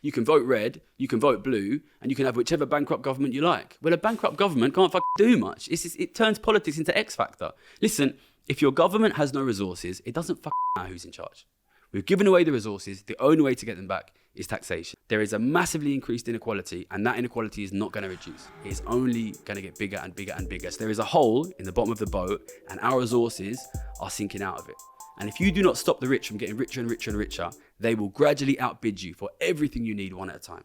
You can vote red, you can vote blue, and you can have whichever bankrupt government you like. Well, a bankrupt government can't do much. It turns politics into X factor. Listen, if your government has no resources, it doesn't matter who's in charge. We've given away the resources. The only way to get them back is taxation. There is a massively increased inequality, and that inequality is not going to reduce. It's only going to get bigger and bigger and bigger. So there is a hole in the bottom of the boat, and our resources are sinking out of it. And if you do not stop the rich from getting richer and richer and richer, they will gradually outbid you for everything you need one at a time.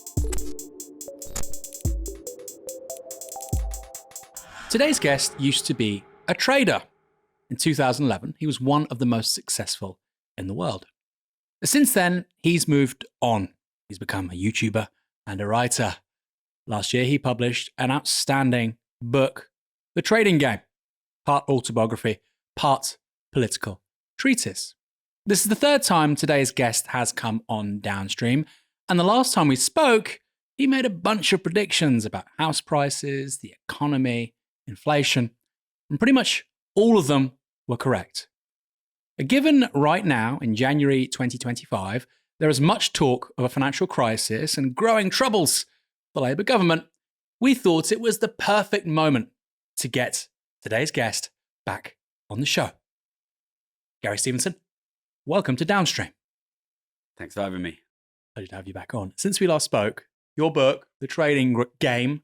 Today's guest used to be a trader. In 2011, he was one of the most successful in the world. Since then, he's moved on. He's become a YouTuber and a writer. Last year, he published an outstanding book, The Trading Game, part autobiography, part political treatise. This is the third time today's guest has come on Downstream, and the last time we spoke, he made a bunch of predictions about house prices, the economy, inflation, and pretty much all of them were correct. Given right now, in January 2025, there is much talk of a financial crisis and growing troubles for the Labour government, we thought it was the perfect moment to get today's guest back on the show. Gary Stevenson, welcome to Downstream. Thanks for having me. Pleasure to have you back on. Since we last spoke, your book, The Trading Game,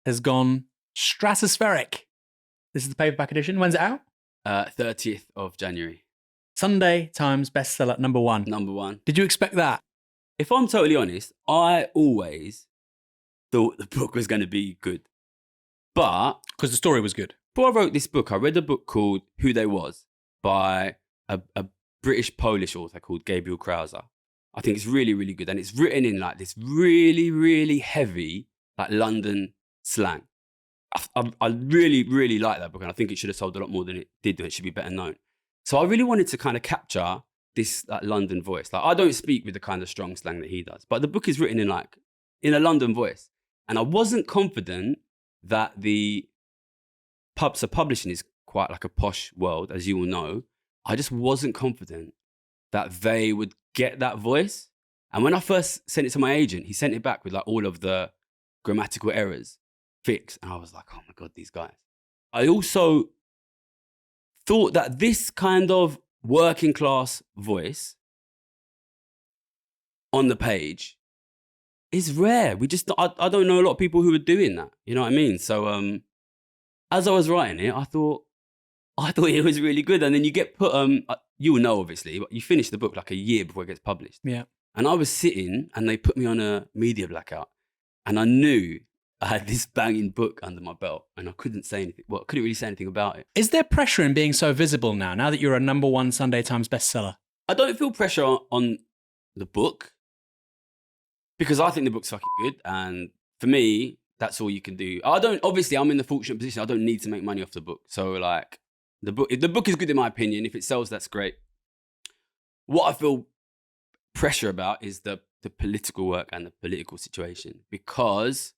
has gone stratospheric. This is the paperback edition. When's it out? 30th of January. Sunday Times bestseller number one. Number one. Did you expect that? If I'm totally honest, I always thought the book was going to be good. But because the story was good. Before I wrote this book, I read a book called Who They Was by a British-Polish author called Gabriel Krauser. I think it's really, really good. And it's written in like this really, really heavy like London slang. I really, really like that book, and I think it should have sold a lot more than it did, and it should be better known. So I really wanted to kind of capture this like London voice. Like I don't speak with the kind of strong slang that he does, but the book is written in a London voice. And I wasn't confident that so publishing is quite like a posh world, as you all know. I just wasn't confident that they would get that voice. And when I first sent it to my agent, he sent it back with like all of the grammatical errors fixed. And I was like, oh my God, these guys. I also thought that this kind of working class voice on the page is rare. I don't know a lot of people who are doing that. You know what I mean? So as I was writing it, I thought it was really good. And then you get put, you will know obviously, but you finish the book like a year before it gets published. Yeah. And I was sitting and they put me on a media blackout, and I knew I had this banging book under my belt, and I couldn't say anything. Well, I couldn't really say anything about it. Is there pressure in being so visible now that you're a number one Sunday Times bestseller? I don't feel pressure on the book because I think the book's fucking good. And for me, that's all you can do. Obviously, I'm in the fortunate position. I don't need to make money off the book. So like if the book is good in my opinion. If it sells, that's great. What I feel pressure about is the political work and the political situation, because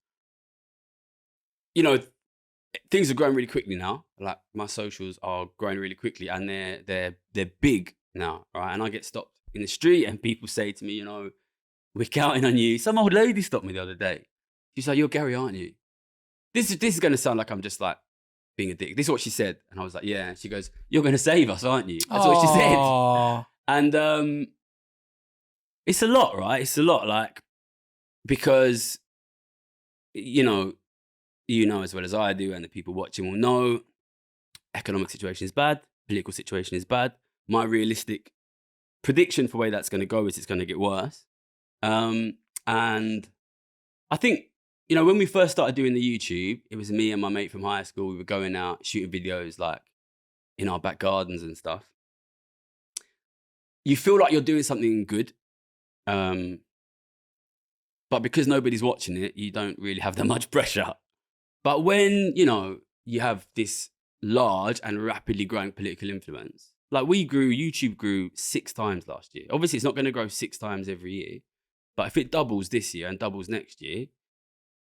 you know, things are growing really quickly now. Like my socials are growing really quickly, and they're big now, right? And I get stopped in the street, and people say to me, you know, we're counting on you. Some old lady stopped me the other day. She's like, "You're Gary, aren't you?" This is going to sound like I'm just like being a dick. This is what she said, and I was like, "Yeah." And she goes, "You're going to save us, aren't you?" That's what she said. And it's a lot, right? It's a lot, like because you know as well as I do, and the people watching will know, economic situation is bad, political situation is bad. My realistic prediction for where that's going to go is it's going to get worse. And I think, you know, when we first started doing the YouTube, it was me and my mate from high school. We were going out, shooting videos like in our back gardens and stuff. You feel like you're doing something good. But because nobody's watching it, you don't really have that much pressure. But when, you know, you have this large and rapidly growing political influence, like YouTube grew 6 times last year. Obviously, it's not going to grow 6 times every year. But if it doubles this year and doubles next year,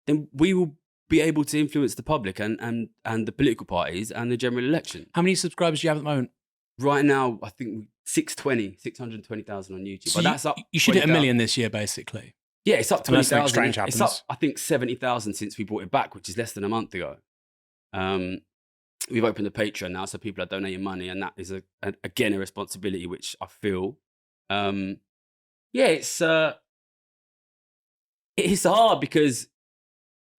then we will be able to influence the public and the political parties and the general election. How many subscribers do you have at the moment? Right now, I think 620,000 on YouTube. So but that's up. You should hit 1 million this year, basically. Yeah, it's up Unless something 20,000. strange It's up, happens. I think, 70,000 since we brought it back, which is less than a month ago. We've opened a Patreon now, so people are donating money, and that is again a responsibility which I feel. It's hard because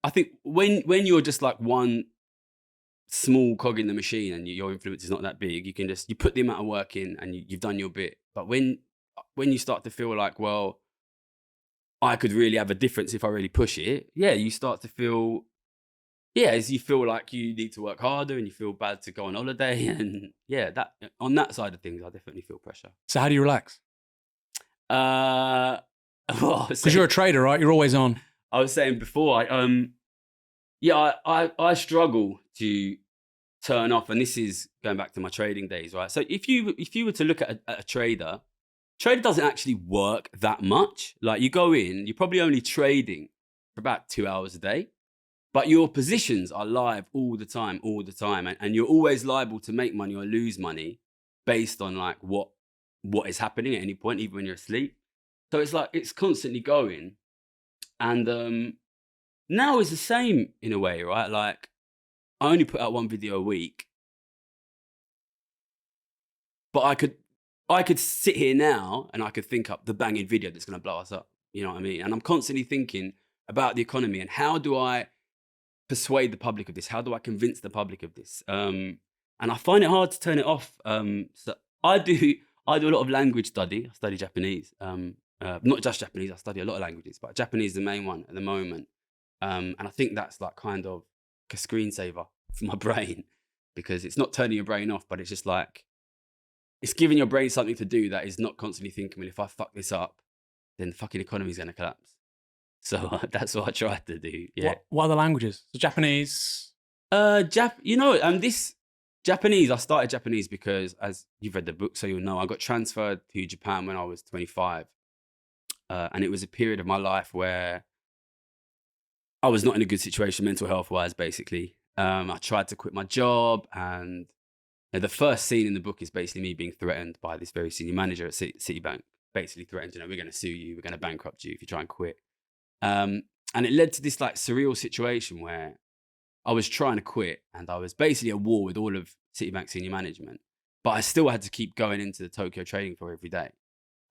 I think when you're just like one small cog in the machine and your influence is not that big, you put the amount of work in and you've done your bit. But when you start to feel like, well, I could really have a difference if I really push it, you start to feel, as you feel like you need to work harder and you feel bad to go on holiday. And that on that side of things, I definitely feel pressure. So how do you relax? Well, Because you're a trader, right? You're always on. I was saying before, I struggle to turn off, and this is going back to my trading days, right? So if you were to look at a trader doesn't actually work that much. Like you go in, you're probably only trading for about 2 hours a day, but your positions are live all the time, and you're always liable to make money or lose money based on like what is happening at any point, even when you're asleep. So it's like it's constantly going, and now is the same in a way, right? Like I only put out one video a week, but I could sit here now and I could think up the banging video that's going to blow us up. You know what I mean? And I'm constantly thinking about the economy and how do I persuade the public of this? How do I convince the public of this? And I find it hard to turn it off. So I do a lot of language study. I study Japanese. Not just Japanese. I study a lot of languages, but Japanese is the main one at the moment. And I think that's like kind of a screensaver for my brain, because it's not turning your brain off, but it's just like, it's giving your brain something to do that is not constantly thinking, well, if I fuck this up, then the fucking economy is going to collapse. So that's what I try to do. Yeah. What other languages? So Japanese? This Japanese, I started Japanese because, as you've read the book, so you'll know, I got transferred to Japan when I was 25. And it was a period of my life where I was not in a good situation mental health wise, basically. I tried to quit my job, and the first scene in the book is basically me being threatened by this very senior manager at Citibank. Basically threatened, we're going to sue you, we're going to bankrupt you if you try and quit. And it led to this like surreal situation where I was trying to quit, and I was basically at war with all of Citibank senior management, but I still had to keep going into the Tokyo trading floor every day.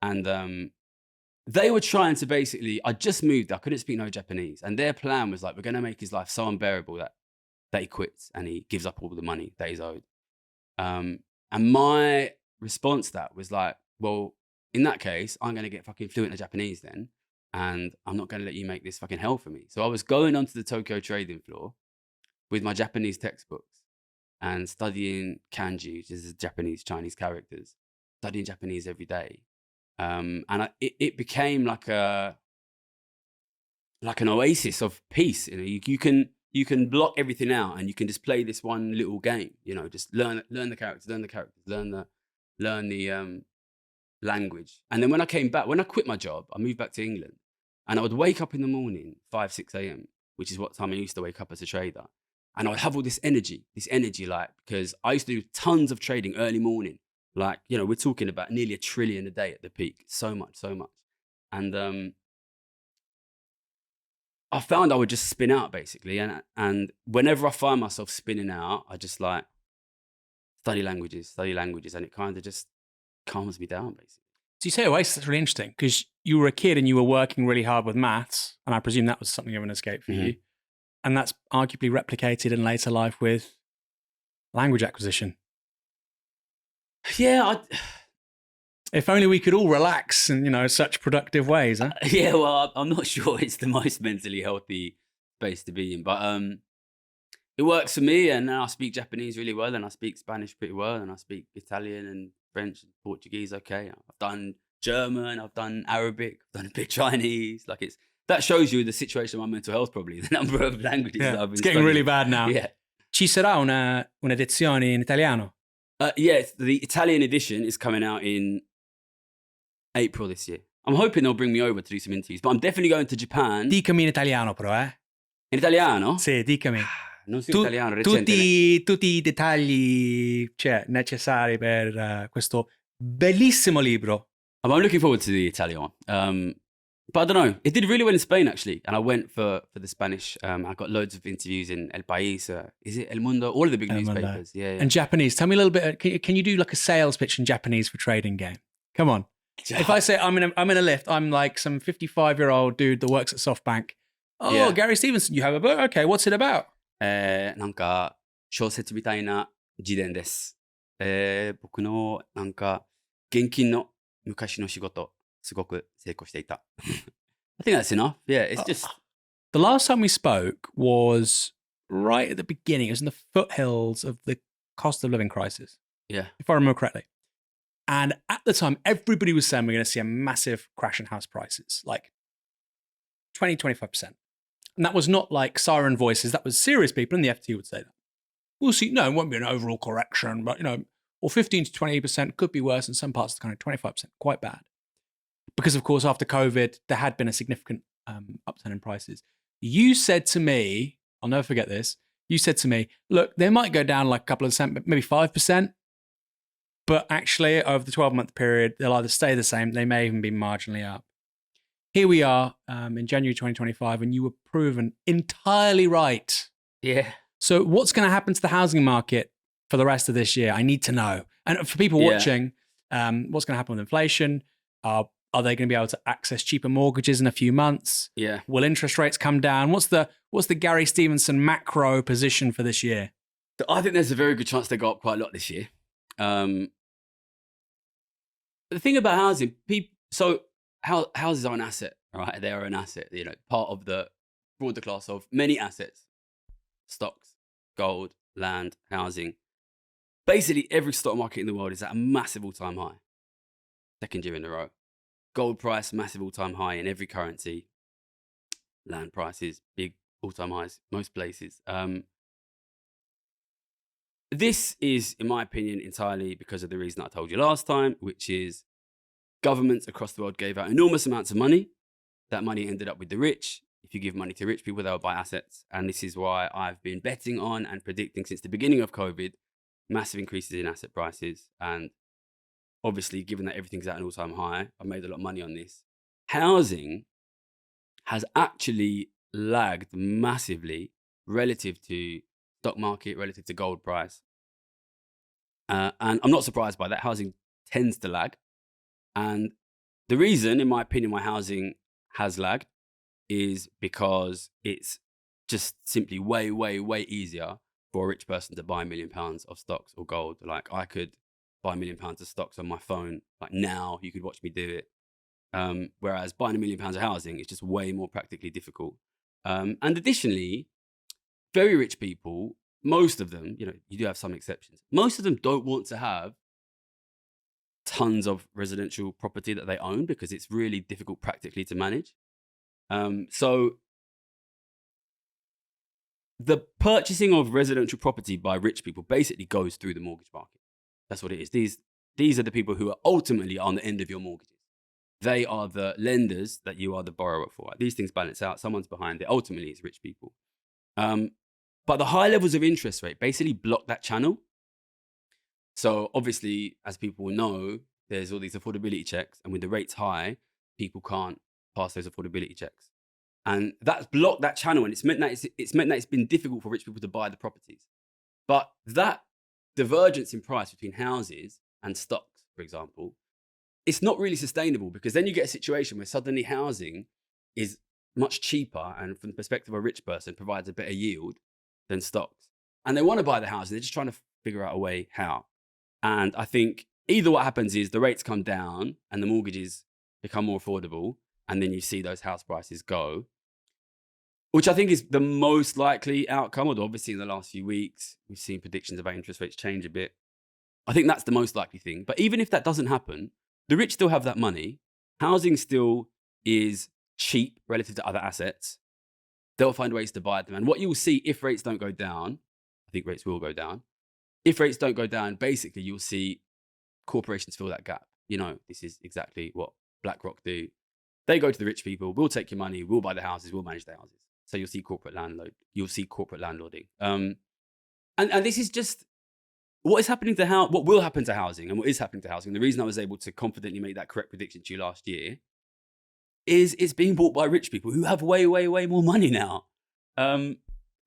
And they were trying to basically, I just moved, I couldn't speak no Japanese. And their plan was like, we're going to make his life so unbearable that he quits and he gives up all the money that he's owed. And my response to that was like, well, in that case, I'm going to get fucking fluent in Japanese then. And I'm not going to let you make this fucking hell for me. So I was going onto the Tokyo trading floor with my Japanese textbooks and studying kanji, which is Japanese Chinese characters, studying Japanese every day. And it became like an oasis of peace. You know, you can block everything out and you can just play this one little game. You know, just learn the characters, learn the language. And then when I came back, when I quit my job, I moved back to England, and I would wake up in the morning, 5, 6 a.m., which is what time I used to wake up as a trader. And I would have all this energy, like, because I used to do tons of trading early morning. Like, you know, we're talking about nearly $1 trillion a day at the peak. So much. And I found I would just spin out basically. And whenever I find myself spinning out, I just like study languages. And it kind of just calms me down basically. So you say oasis, that's really interesting, because you were a kid and you were working really hard with maths, and I presume that was something of an escape for you. And that's arguably replicated in later life with language acquisition. Yeah. If only we could all relax in, you know, such productive ways, huh? Yeah, well, I'm not sure it's the most mentally healthy space to be in, but it works for me. And I speak Japanese really well, and I speak Spanish pretty well, and I speak Italian and French and Portuguese okay. I've done German, I've done Arabic, I've done a bit of Chinese. Like that shows you the situation of my mental health, probably, the number of languages that I've been It's getting studying. really bad now. Yeah. Ci sarà un'edizione in italiano? Yes, the Italian edition is coming out in April this year. I'm hoping they'll bring me over to do some interviews, but I'm definitely going to Japan. Dicami in italiano però, eh? In italiano? Sì, dicami. Non so italiano recente. Tutti i dettagli necessari per questo bellissimo libro. I'm looking forward to the Italian one. But I don't know. It did really well in Spain, actually. And I went for the Spanish. I got loads of interviews in El País. Is it El Mundo? All of the big El Mundo. newspapers. Yeah. And Japanese. Tell me a little bit. Can you do like a sales pitch in Japanese for trading game? Come on. If I say I'm in a lift, I'm like some 55-year-old dude that works at SoftBank. Oh, Yeah. Gary Stevenson, you have a book? Okay, what's it about? なんか、小説みたいな自伝です。僕のなんか、現金の昔の仕事、すごく成功していた。I think that's enough. Yeah, it's just... The last time we spoke was right at the beginning. It was in the foothills of the cost of living crisis. Yeah. If I remember correctly. And at the time, everybody was saying we're going to see a massive crash in house prices, like 20, 25%. And that was not like siren voices. That was serious people, and the FT would say that. We'll see. No, it won't be an overall correction, but, or 15 to 28% could be worse in some parts of the country, 25%, quite bad. Because, of course, after COVID, there had been a significant upturn in prices. You said to me, I'll never forget this, you said to me, look, they might go down like a couple of cents, maybe 5%, but actually over the 12-month period, they'll either stay the same, they may even be marginally up. Here we are in January 2025, and you were proven entirely right. Yeah. So what's going to happen to the housing market for the rest of this year? I need to know. And for people watching, what's going to happen with inflation? Are they going to be able to access cheaper mortgages in a few months? Yeah. Will interest rates come down? What's the Gary Stevenson macro position for this year? So I think there's a very good chance they go up quite a lot this year. The thing about housing, houses are an asset, right? They are an asset, part of the broader class of many assets: stocks, gold, land, housing. Basically, every stock market in the world is at a massive all-time high. Second year in a row. Gold price, massive all-time high in every currency. Land prices, big all-time highs, most places. This is, in my opinion, entirely because of the reason I told you last time, which is governments across the world gave out enormous amounts of money. That money ended up with the rich. If you give money to rich people, they'll buy assets. And this is why I've been betting on and predicting since the beginning of COVID, massive increases in asset prices. And obviously, given that everything's at an all-time high, I've made a lot of money on this. Housing has actually lagged massively relative to stock market, relative to gold price. And I'm not surprised by that. Housing tends to lag. And the reason, in my opinion, why housing has lagged is because it's just simply way, way, way easier for a rich person to buy £1 million of stocks or gold. Like, I could buy £1 million of stocks on my phone. Like, now you could watch me do it. Whereas buying £1 million of housing is just way more practically difficult. And additionally, very rich people, most of them, you do have some exceptions, most of them don't want to have tons of residential property that they own because it's really difficult practically to manage. So the purchasing of residential property by rich people basically goes through the mortgage market. That's what it is. These are the people who are ultimately on the end of your mortgages. They are the lenders that you are the borrower for. These things balance out. Someone's behind it. Ultimately, it's rich people. But the high levels of interest rate basically block that channel. So obviously, as people will know, there's all these affordability checks. And with the rates high, people can't pass those affordability checks. And that's blocked that channel. And it's meant that it's been difficult for rich people to buy the properties. But that divergence in price between houses and stocks, for example, it's not really sustainable, because then you get a situation where suddenly housing is much cheaper and, from the perspective of a rich person, provides a better yield than stocks. And they want to buy the house, and they're just trying to figure out a way how. And I think either what happens is the rates come down and the mortgages become more affordable, and then you see those house prices go, which I think is the most likely outcome. Although obviously in the last few weeks, we've seen predictions about interest rates change a bit. I think that's the most likely thing. But even if that doesn't happen, the rich still have that money. Housing still is cheap relative to other assets. They'll find ways to buy them. And what you'll see if rates don't go down, I think rates will go down. If rates don't go down, basically you'll see corporations fill that gap. This is exactly what BlackRock do. They go to the rich people, we'll take your money, we'll buy the houses, we'll manage the houses. So you'll see corporate landlording. And this is just what is happening to what will happen to housing and what is happening to housing. The reason I was able to confidently make that correct prediction to you last year is it's being bought by rich people who have way, way, way more money now.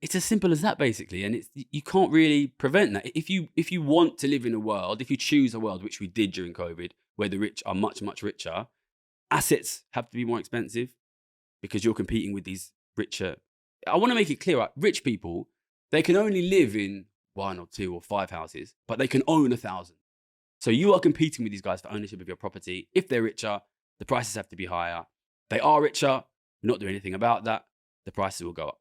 It's as simple as that, basically, and you can't really prevent that. If you want to live in a world, if you choose a world, which we did during COVID, where the rich are much, much richer, assets have to be more expensive because you're competing with these richer. I want to make it clear, right? Rich people, they can only live in 1 or 2 or 5 houses, but they can own 1,000. So you are competing with these guys for ownership of your property. If they're richer, the prices have to be higher. They are richer, not do anything about that, the prices will go up.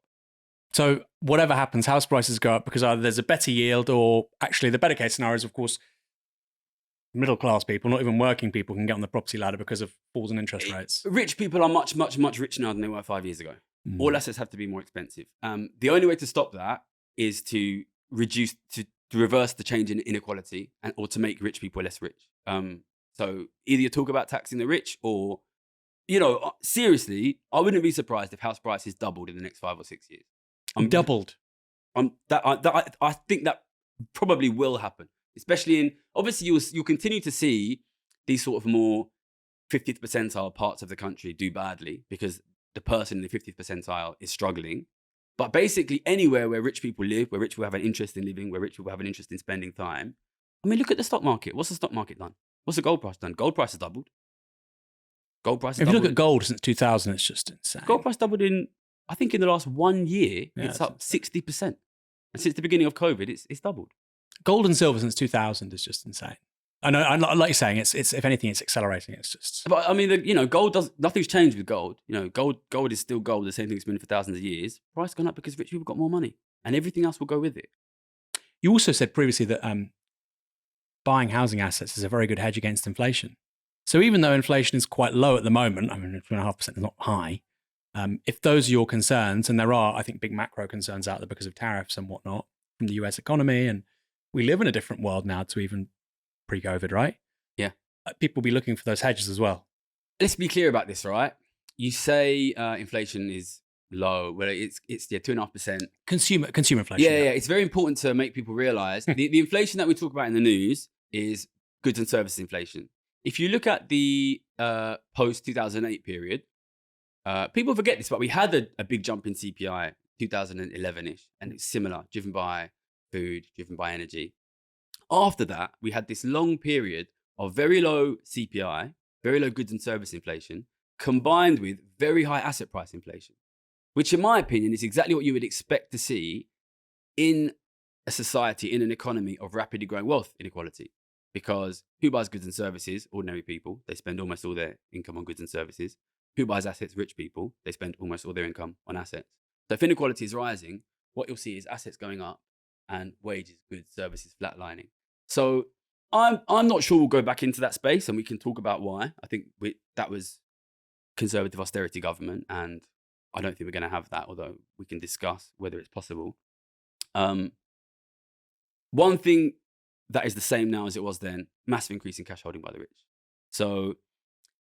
So whatever happens, house prices go up because either there's a better yield, or actually the better case scenario is, of course, middle class people, not even working people, can get on the property ladder because of falls in interest rates. Rich people are much, much, much richer now than they were 5 years ago. All assets have to be more expensive. The only way to stop that is to reduce, to reverse the change in inequality, or to make rich people less rich. So either you talk about taxing the rich, or, seriously, I wouldn't be surprised if house prices doubled in the next 5 or 6 years. Doubled. I think that probably will happen, especially obviously you'll continue to see these sort of more 50th percentile parts of the country do badly because the person in the 50th percentile is struggling. But basically anywhere where rich people live, where rich people have an interest in living, where rich people have an interest in spending time. I mean, look at the stock market. What's the stock market done? What's the gold price done? Gold price has doubled. If you look at gold since 2000, it's just insane. Gold price doubled I think in the last 1 year, it's up 60%. And since the beginning of COVID, it's doubled. Gold and silver since 2000 is just insane. I know, like you're saying, it's if anything, it's accelerating. It's just. But I mean, gold nothing's changed with gold. Gold is still gold, the same thing it's been for thousands of years. Price gone up because rich people got more money, and everything else will go with it. You also said previously that buying housing assets is a very good hedge against inflation. So even though inflation is quite low at the moment, I mean, 2.5% is not high. If those are your concerns, and there are, I think, big macro concerns out there because of tariffs and whatnot from the US economy, and we live in a different world now to even pre-COVID, right? Yeah. People will be looking for those hedges as well. Let's be clear about this, right? You say inflation is low. Well, it's 2.5%. Consumer inflation. Yeah. It's very important to make people realize the inflation that we talk about in the news is goods and services inflation. If you look at the post-2008 period, people forget this, but we had a big jump in CPI 2011-ish, and it's similar, driven by food, driven by energy. After that, we had this long period of very low CPI, very low goods and service inflation, combined with very high asset price inflation, which in my opinion is exactly what you would expect to see in a society, in an economy of rapidly growing wealth inequality. Because who buys goods and services? Ordinary people. They spend almost all their income on goods and services. Who buys assets? Rich people. They spend almost all their income on assets. So if inequality is rising, what you'll see is assets going up and wages, goods, services flatlining. So I'm not sure we'll go back into that space, and we can talk about why. I think that was conservative austerity government, and I don't think we're going to have that, although we can discuss whether it's possible. One thing that is the same now as it was then, massive increase in cash holding by the rich. So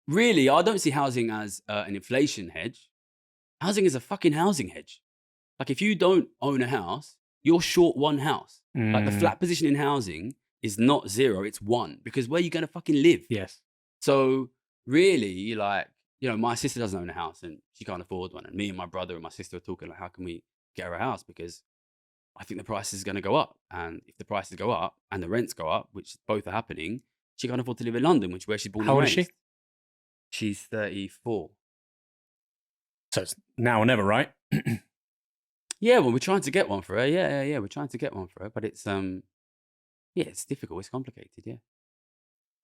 really, I don't see housing as an inflation hedge. Housing is a fucking housing hedge. Like if you don't own a house, you're short one house. Like the flat position in housing is not 0, it's 1, because where are you going to fucking live? Yes. So really, my sister doesn't own a house and she can't afford one. And me and my brother and my sister are talking like, how can we get her a house? Because I think the price is going to go up. And if the prices go up and the rents go up, which both are happening, she can't afford to live in London, where she's born and raised. How old is she? She's 34. So it's now or never, right? Yeah, well, we're trying to get one for her. Yeah. We're trying to get one for her. But it's, it's difficult. It's complicated, yeah.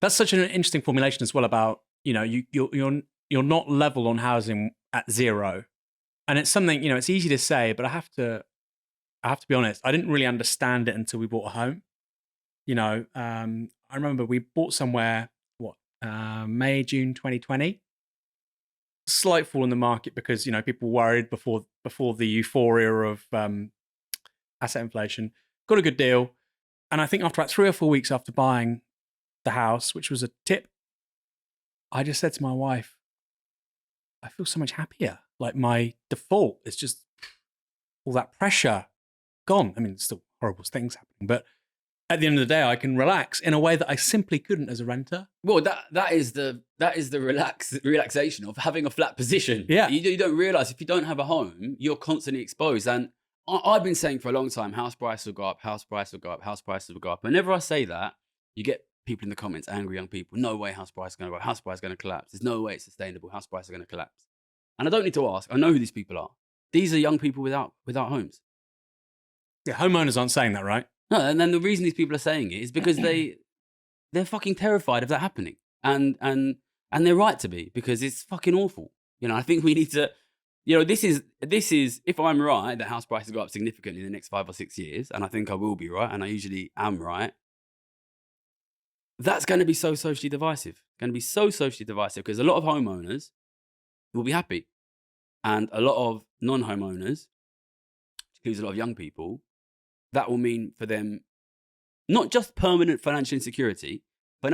That's such an interesting formulation as well about, you're not level on housing at 0. And it's something, it's easy to say, but I have to be honest, I didn't really understand it until we bought a home. I remember we bought somewhere, May, June 2020. Slight fall in the market because, people worried before the euphoria of asset inflation. Got a good deal. And I think after about 3 or 4 weeks after buying the house, which was a tip, I just said to my wife, I feel so much happier. Like my default is just all that pressure gone. I mean, still horrible things happening, but at the end of the day, I can relax in a way that I simply couldn't as a renter. Well, that is the relaxation of having a flat position. Yeah. You don't realize if you don't have a home, you're constantly exposed. And I've been saying for a long time, house prices will go up, house prices will go up, house prices will go up. Whenever I say that, you get people in the comments, angry young people. No way house price is going to go up. House price is going to collapse. There's no way it's sustainable. House price is going to collapse. And I don't need to ask. I know who these people are. These are young people without homes. Yeah, homeowners aren't saying that, right? No, and then the reason these people are saying it is because they're fucking terrified of that happening. And they're right to be, because it's fucking awful. You know, I think we need to, you know, this is, if I'm right, that house prices go up significantly in the next 5 or 6 years, and I think I will be right, and I usually am right, that's going to be so socially divisive. Going to be so socially divisive, because a lot of homeowners will be happy. And a lot of non-homeowners, which includes a lot of young people, that will mean for them not just permanent financial insecurity for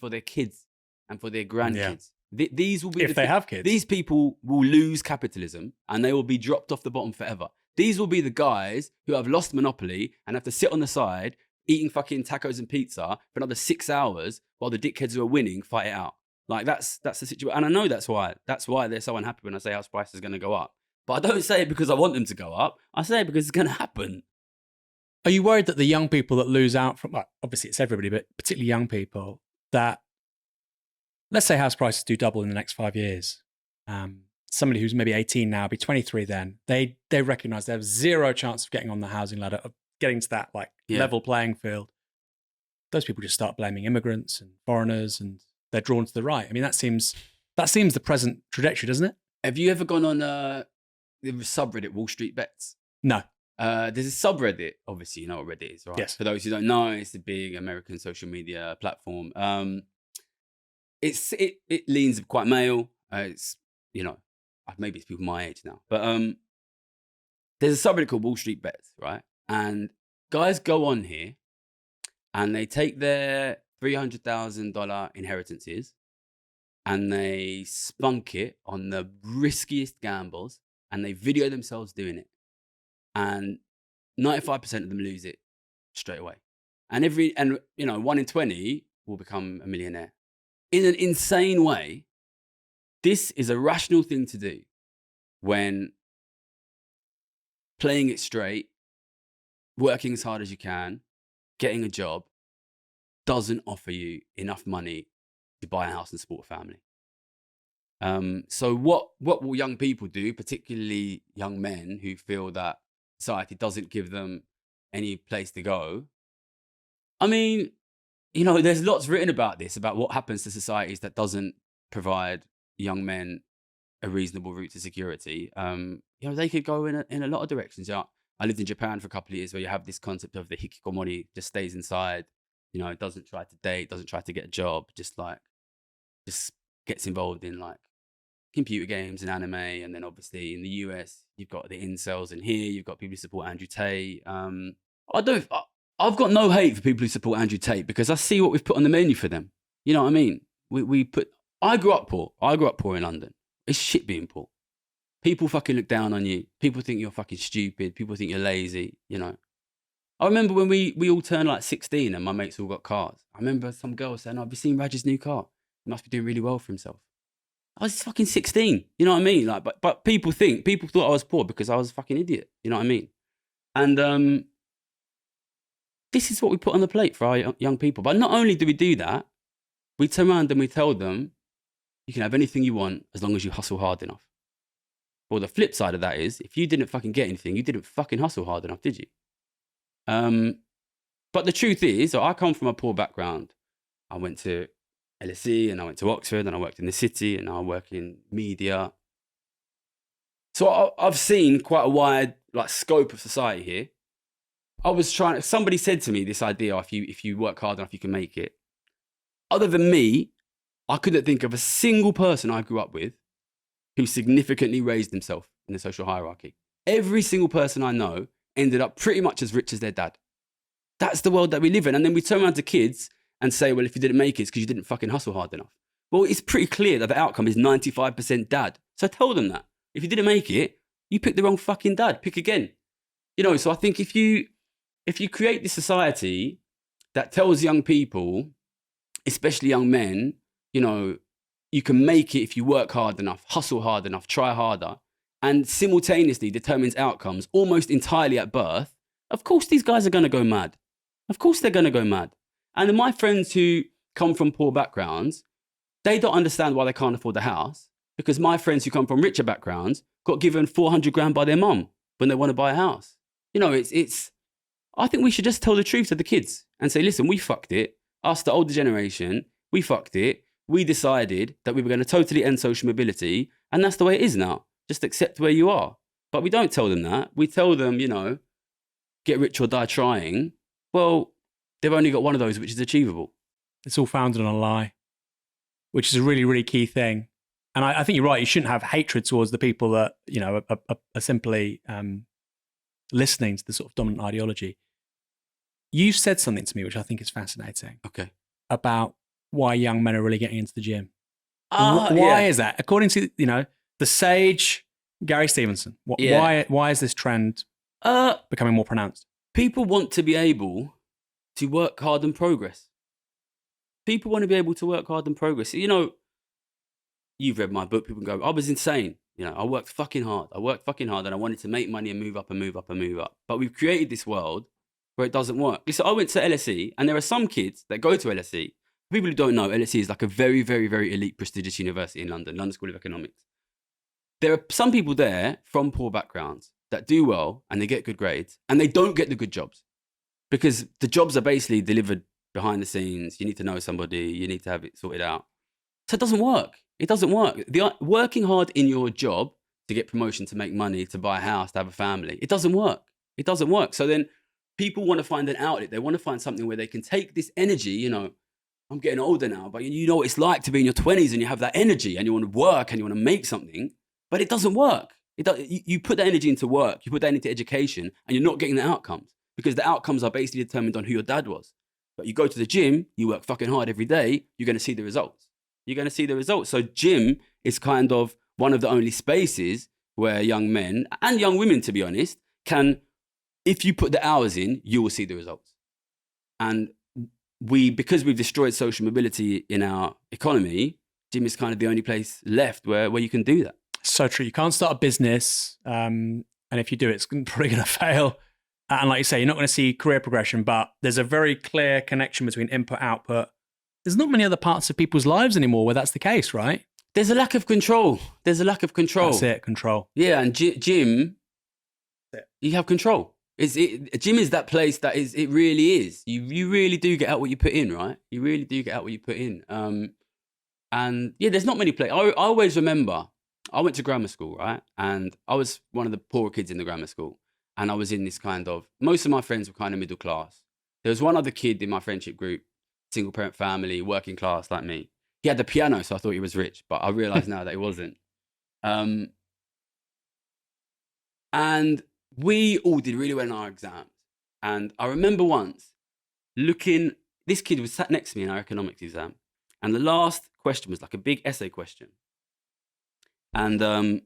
their kids and for their grandkids. These will be if they have kids. These people will lose capitalism and they will be dropped off the bottom forever. These will be the guys who have lost monopoly and have to sit on the side eating fucking tacos and pizza for another 6 hours while the dickheads who are winning fight it out. Like that's the situation. And I know that's why they're so unhappy when I say house prices are going to go up. But I don't say it because I want them to go up. I say it because it's going to happen. Are you worried that the young people that lose out from, well, obviously it's everybody, but particularly young people, that, let's say house prices do double in the next 5 years. Somebody who's maybe 18 now, be 23 then, they recognize they have zero chance of getting on the housing ladder, of getting to that level playing field. Those people just start blaming immigrants and foreigners, and they're drawn to the right. I mean, that seems the present trajectory, doesn't it? Have you ever gone on the subreddit Wall Street Bets? No. There's a subreddit. Obviously, you know what Reddit is, right? Yes. For those who don't know, it's a big American social media platform. It leans quite male. It's, you know, maybe it's people my age now, but there's a subreddit called Wall Street Bets, right? And guys go on here and they take their $300,000 inheritances and they spunk it on the riskiest gambles and they video themselves doing it. And 95% of them lose it straight away. And 1 in 20 will become a millionaire. In an insane way, this is a rational thing to do when playing it straight, working as hard as you can, getting a job, doesn't offer you enough money to buy a house and support a family. So what will young people do, particularly young men who feel that society doesn't give them any place to go? I mean, you know, there's lots written about this, about what happens to societies that doesn't provide young men a reasonable route to security. You know, they could go in a lot of directions. Yeah, I lived in Japan for a couple of years where you have this concept of the hikikomori, just stays inside, you know, doesn't try to date, doesn't try to get a job, just gets involved in like computer games and anime. And then obviously in the US, you've got the incels, and here you've got people who support Andrew Tate. I've got no hate for people who support Andrew Tate because I see what we've put on the menu for them. You know what I mean? I grew up poor. I grew up poor in London. It's shit being poor. People fucking look down on you. People think you're fucking stupid. People think you're lazy, you know. I remember when we all turned like 16 and my mates all got cars. I remember some girl saying, "I've seen Raj's new car. He must be doing really well for himself." I was fucking 16. You know what I mean? Like, but people thought I was poor because I was a fucking idiot. You know what I mean? And this is what we put on the plate for our young people. But not only do we do that, we turn around and we tell them, you can have anything you want as long as you hustle hard enough. Well, the flip side of that is, if you didn't fucking get anything, you didn't fucking hustle hard enough, did you? But the truth is, I come from a poor background. I went to LSE and I went to Oxford and I worked in the City and now I work in media. So I've seen quite a wide scope of society here. Somebody said to me this idea, if you work hard enough, you can make it. Other than me, I couldn't think of a single person I grew up with who significantly raised himself in the social hierarchy. Every single person I know ended up pretty much as rich as their dad. That's the world that we live in. And then we turn around to kids and say, well, if you didn't make it, it's because you didn't fucking hustle hard enough. Well, it's pretty clear that the outcome is 95% dad. So tell them that. If you didn't make it, you picked the wrong fucking dad. Pick again. You know, so I think if you create this society that tells young people, especially young men, you know, you can make it if you work hard enough, hustle hard enough, try harder, and simultaneously determines outcomes almost entirely at birth, of course these guys are going to go mad. Of course they're going to go mad. And my friends who come from poor backgrounds, they don't understand why they can't afford a house, because my friends who come from richer backgrounds got given 400 grand by their mum when they want to buy a house. You know, I think we should just tell the truth to the kids and say, listen, we fucked it. Us, the older generation, we fucked it. We decided that we were going to totally end social mobility, and that's the way it is now. Just accept where you are. But we don't tell them that. We tell them, you know, get rich or die trying. Well, they've only got one of those, which is achievable. It's all founded on a lie, which is a really, really key thing. And I think you're right. You shouldn't have hatred towards the people that, you know, are simply listening to the sort of dominant ideology. You said something to me, which I think is fascinating. Okay. About why young men are really getting into the gym. Why Why is that? According to, you know, the sage Gary Stevenson, why is this trend becoming more pronounced? People want to be able to work hard and progress. People want to be able to work hard and progress. You know, you've read my book. People go, I was insane. You know, I worked fucking hard. And I wanted to make money and move up and move up and move up. But we've created this world where it doesn't work. Listen, I went to LSE, and there are some kids that go to LSE. People who don't know, LSE is like a very, very, very elite, prestigious university in London, London School of Economics. There are some people there from poor backgrounds that do well and they get good grades, and they don't get the good jobs because the jobs are basically delivered behind the scenes. You need to know somebody, you need to have it sorted out. So it doesn't work. It doesn't work. Working hard in your job to get promotion, to make money, to buy a house, to have a family, it doesn't work. It doesn't work. So then people want to find an outlet. They want to find something where they can take this energy. You know, I'm getting older now, but you know what it's like to be in your 20s and you have that energy and you want to work and you want to make something, but it doesn't work. You put that energy into work, you put that into education, and you're not getting the outcomes because the outcomes are basically determined on who your dad was. But you go to the gym, you work fucking hard every day, you're going to see the results. You're going to see the results. So gym is kind of one of the only spaces where young men and young women, to be honest, can, if you put the hours in, you will see the results. And because we've destroyed social mobility in our economy, gym is kind of the only place left where you can do that. So true. You can't start a business, and if you do, it's probably going to fail. And like you say, you're not going to see career progression, but there's a very clear connection between input, output. There's not many other parts of people's lives anymore where that's the case, right? There's a lack of control. That's it, control. Yeah, and gym, you have control. Gym is that place that is, it really is. You really do get out what you put in, right? You really do get out what you put in. And yeah, there's not many places. I always remember, I went to grammar school, right? And I was one of the poorer kids in the grammar school. And I was in this kind of, most of my friends were kind of middle class. There was one other kid in my friendship group, single parent family, working class like me. He had the piano, so I thought he was rich, but I realize now that he wasn't. And we all did really well in our exams. And I remember once this kid was sat next to me in our economics exam. And the last question was like a big essay question. And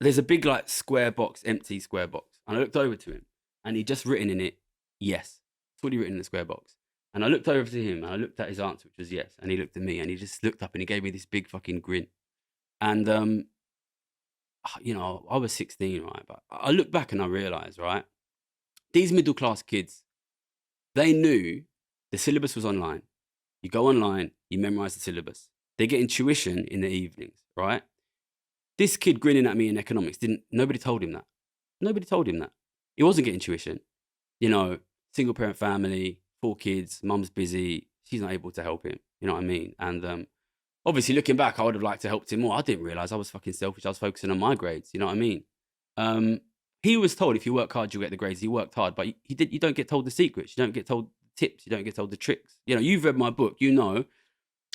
there's a big like square box, empty square box. And I looked over to him and he'd just written in it, yes. That's what he written in the square box. And I looked over to him and I looked at his answer, which was yes. And he looked at me and he just looked up and he gave me this big fucking grin. And, you know, I was 16, right? But I look back and I realized, right? These middle class kids, they knew the syllabus was online. You go online, you memorize the syllabus. They're getting tuition in the evenings, right? This kid grinning at me in economics, nobody told him that. Nobody told him that. He wasn't getting tuition. You know, single parent family, 4 kids, mum's busy, she's not able to help him. You know what I mean? And obviously looking back, I would have liked to help him more. I didn't realize I was fucking selfish. I was focusing on my grades. You know what I mean? He was told if you work hard, you'll get the grades. He worked hard, but you don't get told the secrets. You don't get told the tips. You don't get told the tricks. You know, you've read my book, you know.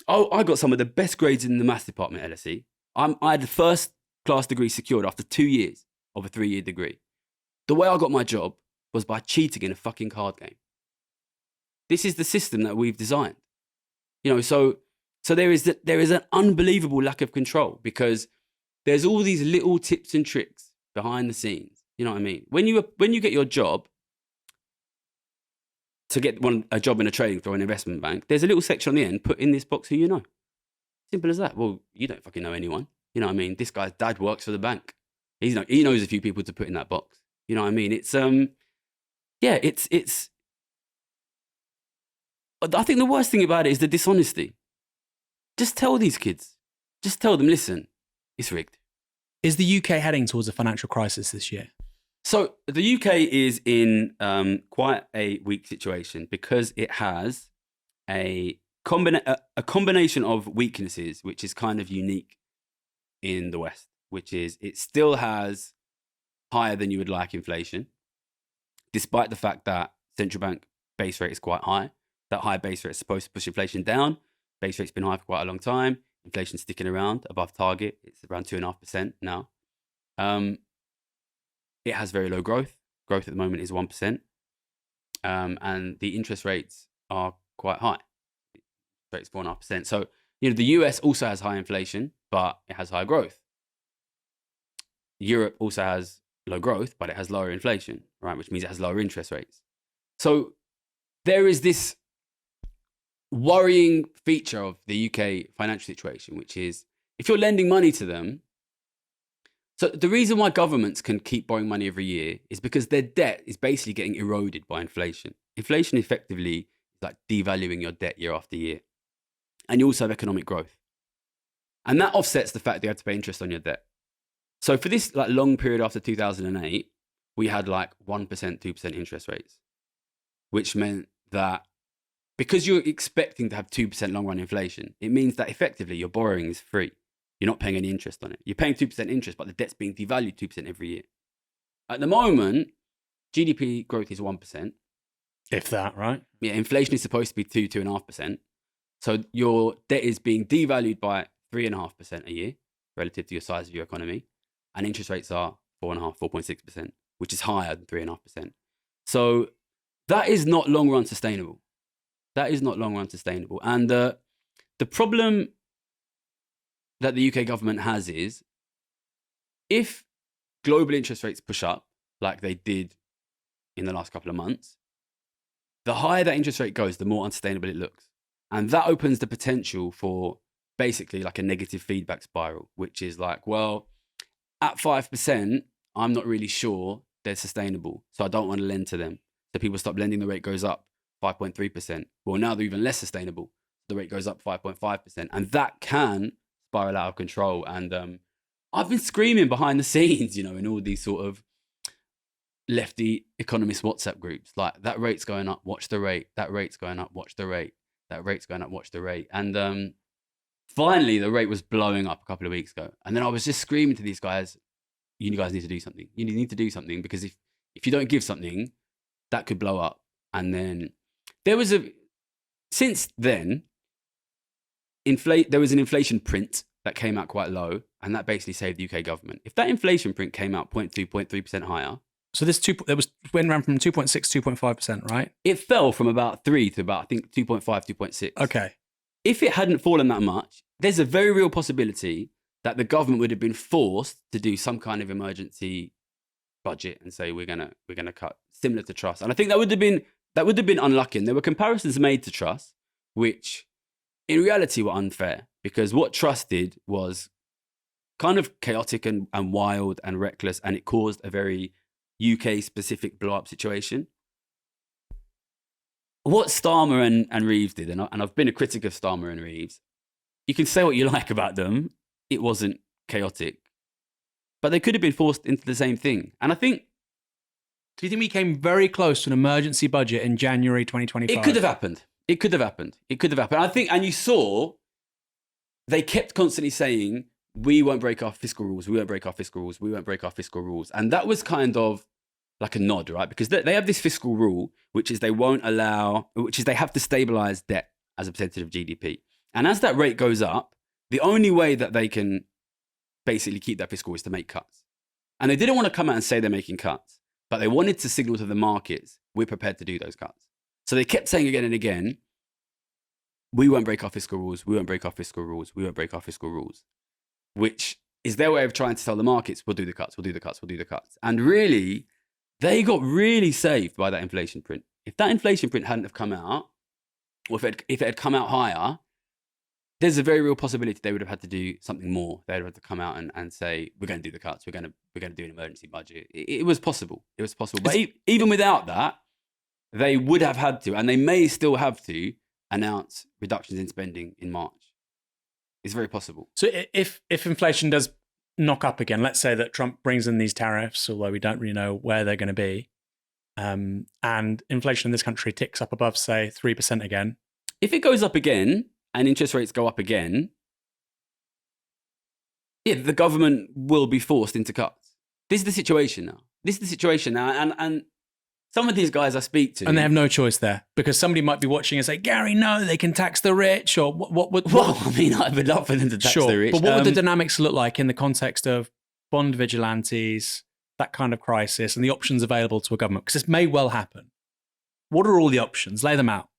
Oh, I got some of the best grades in the maths department at LSE. I had the first class degree secured after 2 years of a 3-year degree. The way I got my job was by cheating in a fucking card game. This is the system that we've designed. You know, so there is an unbelievable lack of control because there's all these little tips and tricks behind the scenes. You know what I mean? When you get your job, to get a job in a trading or an investment bank, there's a little section on the end, put in this box who you know. Simple as that. Well, you don't fucking know anyone. You know what I mean? This guy's dad works for the bank. He knows a few people to put in that box. You know what I mean? It's it's. I think the worst thing about it is the dishonesty. Just tell these kids. Just tell them, listen, it's rigged. Is the UK heading towards a financial crisis this year? So the UK is in quite a weak situation because it has a combination of weaknesses, which is kind of unique in the West, which is it still has higher than you would like inflation, despite the fact that central bank base rate is quite high. That high base rate is supposed to push inflation down. Base rate's been high for quite a long time. Inflation's sticking around above target. It's around 2.5% now. It has very low growth. Growth at the moment is 1%. And the interest rates are quite high. Rates 4.5%. So, the US also has high inflation, but it has high growth. Europe also has low growth, but it has lower inflation, right? Which means it has lower interest rates. So there is this worrying feature of the UK financial situation, which is if you're lending money to them. So the reason why governments can keep borrowing money every year is because their debt is basically getting eroded by inflation. Inflation effectively is like devaluing your debt year after year. And you also have economic growth. And that offsets the fact that you have to pay interest on your debt. So for this like long period after 2008, we had like 1%, 2% interest rates, which meant that because you're expecting to have 2% long run inflation, it means that effectively your borrowing is free. You're not paying any interest on it. You're paying 2% interest, but the debt's being devalued 2% every year. At the moment, GDP growth is 1%. If that, right? Yeah, inflation is supposed to be 2.5%. So your debt is being devalued by 3.5% a year relative to your size of your economy. And interest rates are 4.6%, which is higher than 3.5%. So that is not long run sustainable. That is not long run sustainable. And the problem that the UK government has is if global interest rates push up like they did in the last couple of months, the higher that interest rate goes, the more unsustainable it looks. And that opens the potential for basically like a negative feedback spiral, which is like, well, at 5%, I'm not really sure they're sustainable. So I don't want to lend to them. So people stop lending, the rate goes up 5.3%. Well, now they're even less sustainable. The rate goes up 5.5%. And that can spiral out of control. And I've been screaming behind the scenes, in all these sort of lefty economist WhatsApp groups, like that rate's going up, watch the rate. That rate's going up, watch the rate. That rate's going up, watch the rate. And finally, the rate was blowing up a couple of weeks ago. And then I was just screaming to these guys, you guys need to do something. You need to do something because if you don't give something, that could blow up. And then since then, there was an inflation print that came out quite low, and that basically saved the UK government. If that inflation print came out 0.2, 0.3% higher. So went around from 2.6, 2.5%, right? It fell from about 3 to about, I think, 2.5, 2.6. Okay. If it hadn't fallen that much, there's a very real possibility that the government would have been forced to do some kind of emergency budget and say we're gonna cut, similar to trust. And I think that would have been unlucky. And there were comparisons made to trust, which in reality were unfair, because what trust did was kind of chaotic and wild and reckless, and it caused a very UK specific blow up situation. What Starmer and Reeves did, and I've been a critic of Starmer and Reeves, you can say what you like about them, it wasn't chaotic, but they could have been forced into the same thing. And I think, do you think we came very close to an emergency budget in January 2025? It could have happened. I think, and you saw, they kept constantly saying, we won't break our fiscal rules. We won't break our fiscal rules. We won't break our fiscal rules. And that was kind of like a nod, right? Because they have this fiscal rule, which is they have to stabilize debt as a percentage of GDP. And as that rate goes up, the only way that they can basically keep that fiscal is to make cuts. And they didn't want to come out and say they're making cuts, but they wanted to signal to the markets, we're prepared to do those cuts. So they kept saying again and again, we won't break our fiscal rules. We won't break our fiscal rules. We won't break our fiscal rules, which is their way of trying to tell the markets, we'll do the cuts, we'll do the cuts, we'll do the cuts. And really, they got really saved by that inflation print. if that inflation print hadn't have come out, or if it had come out higher, there's a very real possibility they would have had to do something more. They would have had to come out and say, we're going to do the cuts. We're going to do an emergency budget. It was possible. It was possible. But even without that, they would have had to, and they may still have to, announce reductions in spending in March. It's very possible. So if inflation does knock up again, let's say that Trump brings in these tariffs, although we don't really know where they're going to be, and inflation in this country ticks up above, say, 3% again. If it goes up again and interest rates go up again, yeah, the government will be forced into cuts. This is the situation now. And some of these guys I speak to... And they have no choice there, because somebody might be watching and say, Gary, no, they can tax the rich, or what would... Well, I mean, I would love for them to tax the rich. But what would the dynamics look like in the context of bond vigilantes, that kind of crisis, and the options available to a government? Because this may well happen. What are all the options? Lay them out.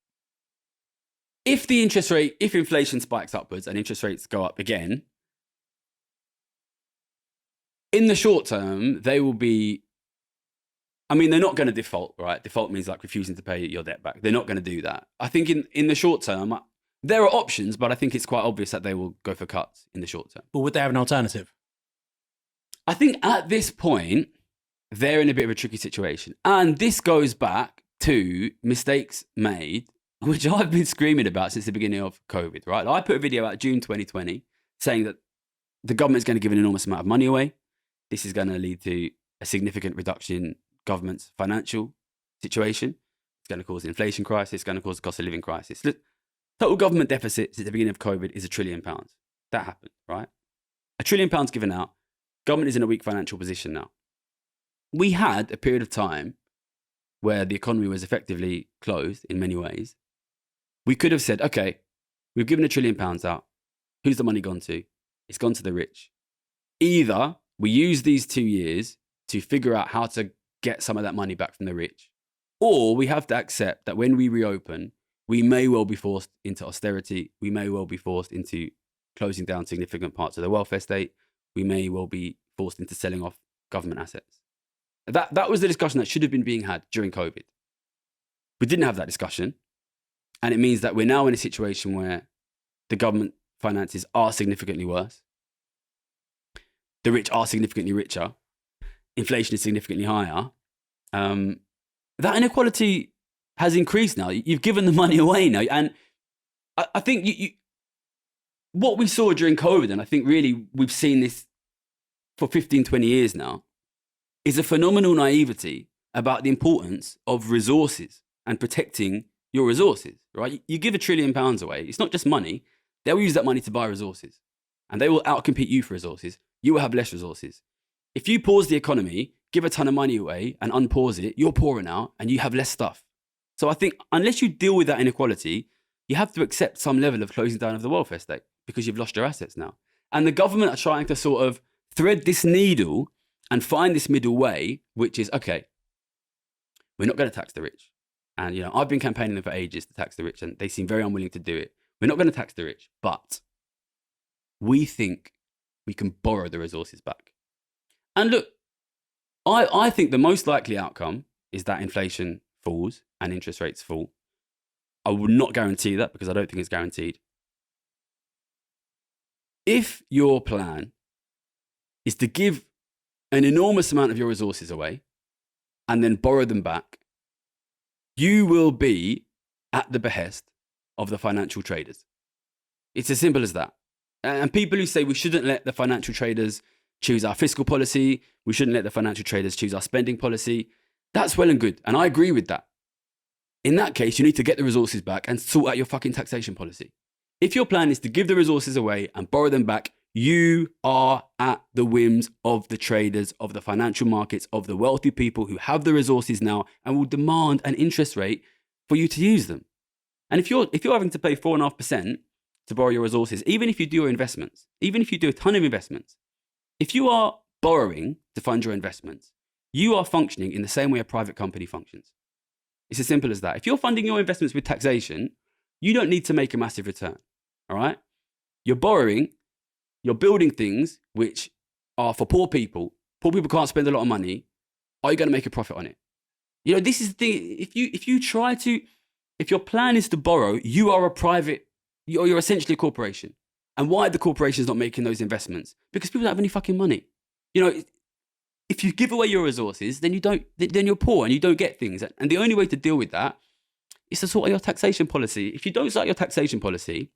If inflation spikes upwards and interest rates go up again, in the short term, they will be... I mean, they're not going to default, right? Default means like refusing to pay your debt back. They're not going to do that. I think in the short term, there are options, but I think it's quite obvious that they will go for cuts in the short term. But would they have an alternative? I think at this point, they're in a bit of a tricky situation. And this goes back to mistakes made, which I've been screaming about since the beginning of COVID, right? I put a video out June 2020 saying that the government's going to give an enormous amount of money away. This is going to lead to a significant reduction in government's financial situation. It's going to cause an inflation crisis. It's going to cause a cost of living crisis. Look, total government deficit since the beginning of COVID is £1 trillion. That happened, right? £1 trillion given out. Government is in a weak financial position now. We had a period of time where the economy was effectively closed in many ways. We could have said, okay, we've given £1 trillion out. Who's the money gone to? It's gone to the rich. Either we use these 2 years to figure out how to get some of that money back from the rich, or we have to accept that when we reopen, we may well be forced into austerity. We may well be forced into closing down significant parts of the welfare state. We may well be forced into selling off government assets. That was the discussion that should have been being had during COVID. We didn't have that discussion. And it means that we're now in a situation where the government finances are significantly worse. The rich are significantly richer. Inflation is significantly higher. That inequality has increased now. You've given the money away now. And I think what we saw during COVID, and I think really we've seen this for 15, 20 years now, is a phenomenal naivety about the importance of resources and protecting your resources, right? You give £1 trillion away. It's not just money. They'll use that money to buy resources, and they will outcompete you for resources. You will have less resources. If you pause the economy, give a ton of money away and unpause it, you're poorer now and you have less stuff. So I think unless you deal with that inequality, you have to accept some level of closing down of the welfare state because you've lost your assets now. And the government are trying to sort of thread this needle and find this middle way, which is, okay, we're not going to tax the rich. And, you know, I've been campaigning for ages to tax the rich and they seem very unwilling to do it. We're not going to tax the rich, but we think we can borrow the resources back. And look, I think the most likely outcome is that inflation falls and interest rates fall. I would not guarantee that because I don't think it's guaranteed. If your plan is to give an enormous amount of your resources away and then borrow them back, you will be at the behest of the financial traders. It's as simple as that. And people who say we shouldn't let the financial traders choose our fiscal policy, we shouldn't let the financial traders choose our spending policy, that's well and good. And I agree with that. In that case, you need to get the resources back and sort out your fucking taxation policy. If your plan is to give the resources away and borrow them back, you are at the whims of the traders, of the financial markets, of the wealthy people who have the resources now and will demand an interest rate for you to use them. And if you're having to pay 4.5% to borrow your resources, even if you do your investments, even if you do a ton of investments, if you are borrowing to fund your investments, you are functioning in the same way a private company functions. It's as simple as that. If you're funding your investments with taxation, you don't need to make a massive return, all right? You're borrowing, you're building things which are for poor people. Poor people can't spend a lot of money. Are you going to make a profit on it? You know, this is the thing. If your plan is to borrow, you are a private, you're essentially a corporation. And why are the corporations not making those investments? Because people don't have any fucking money. You know, if you give away your resources, then you're poor and you don't get things. And the only way to deal with that is to sort out your taxation policy. If you don't sort out your taxation policy,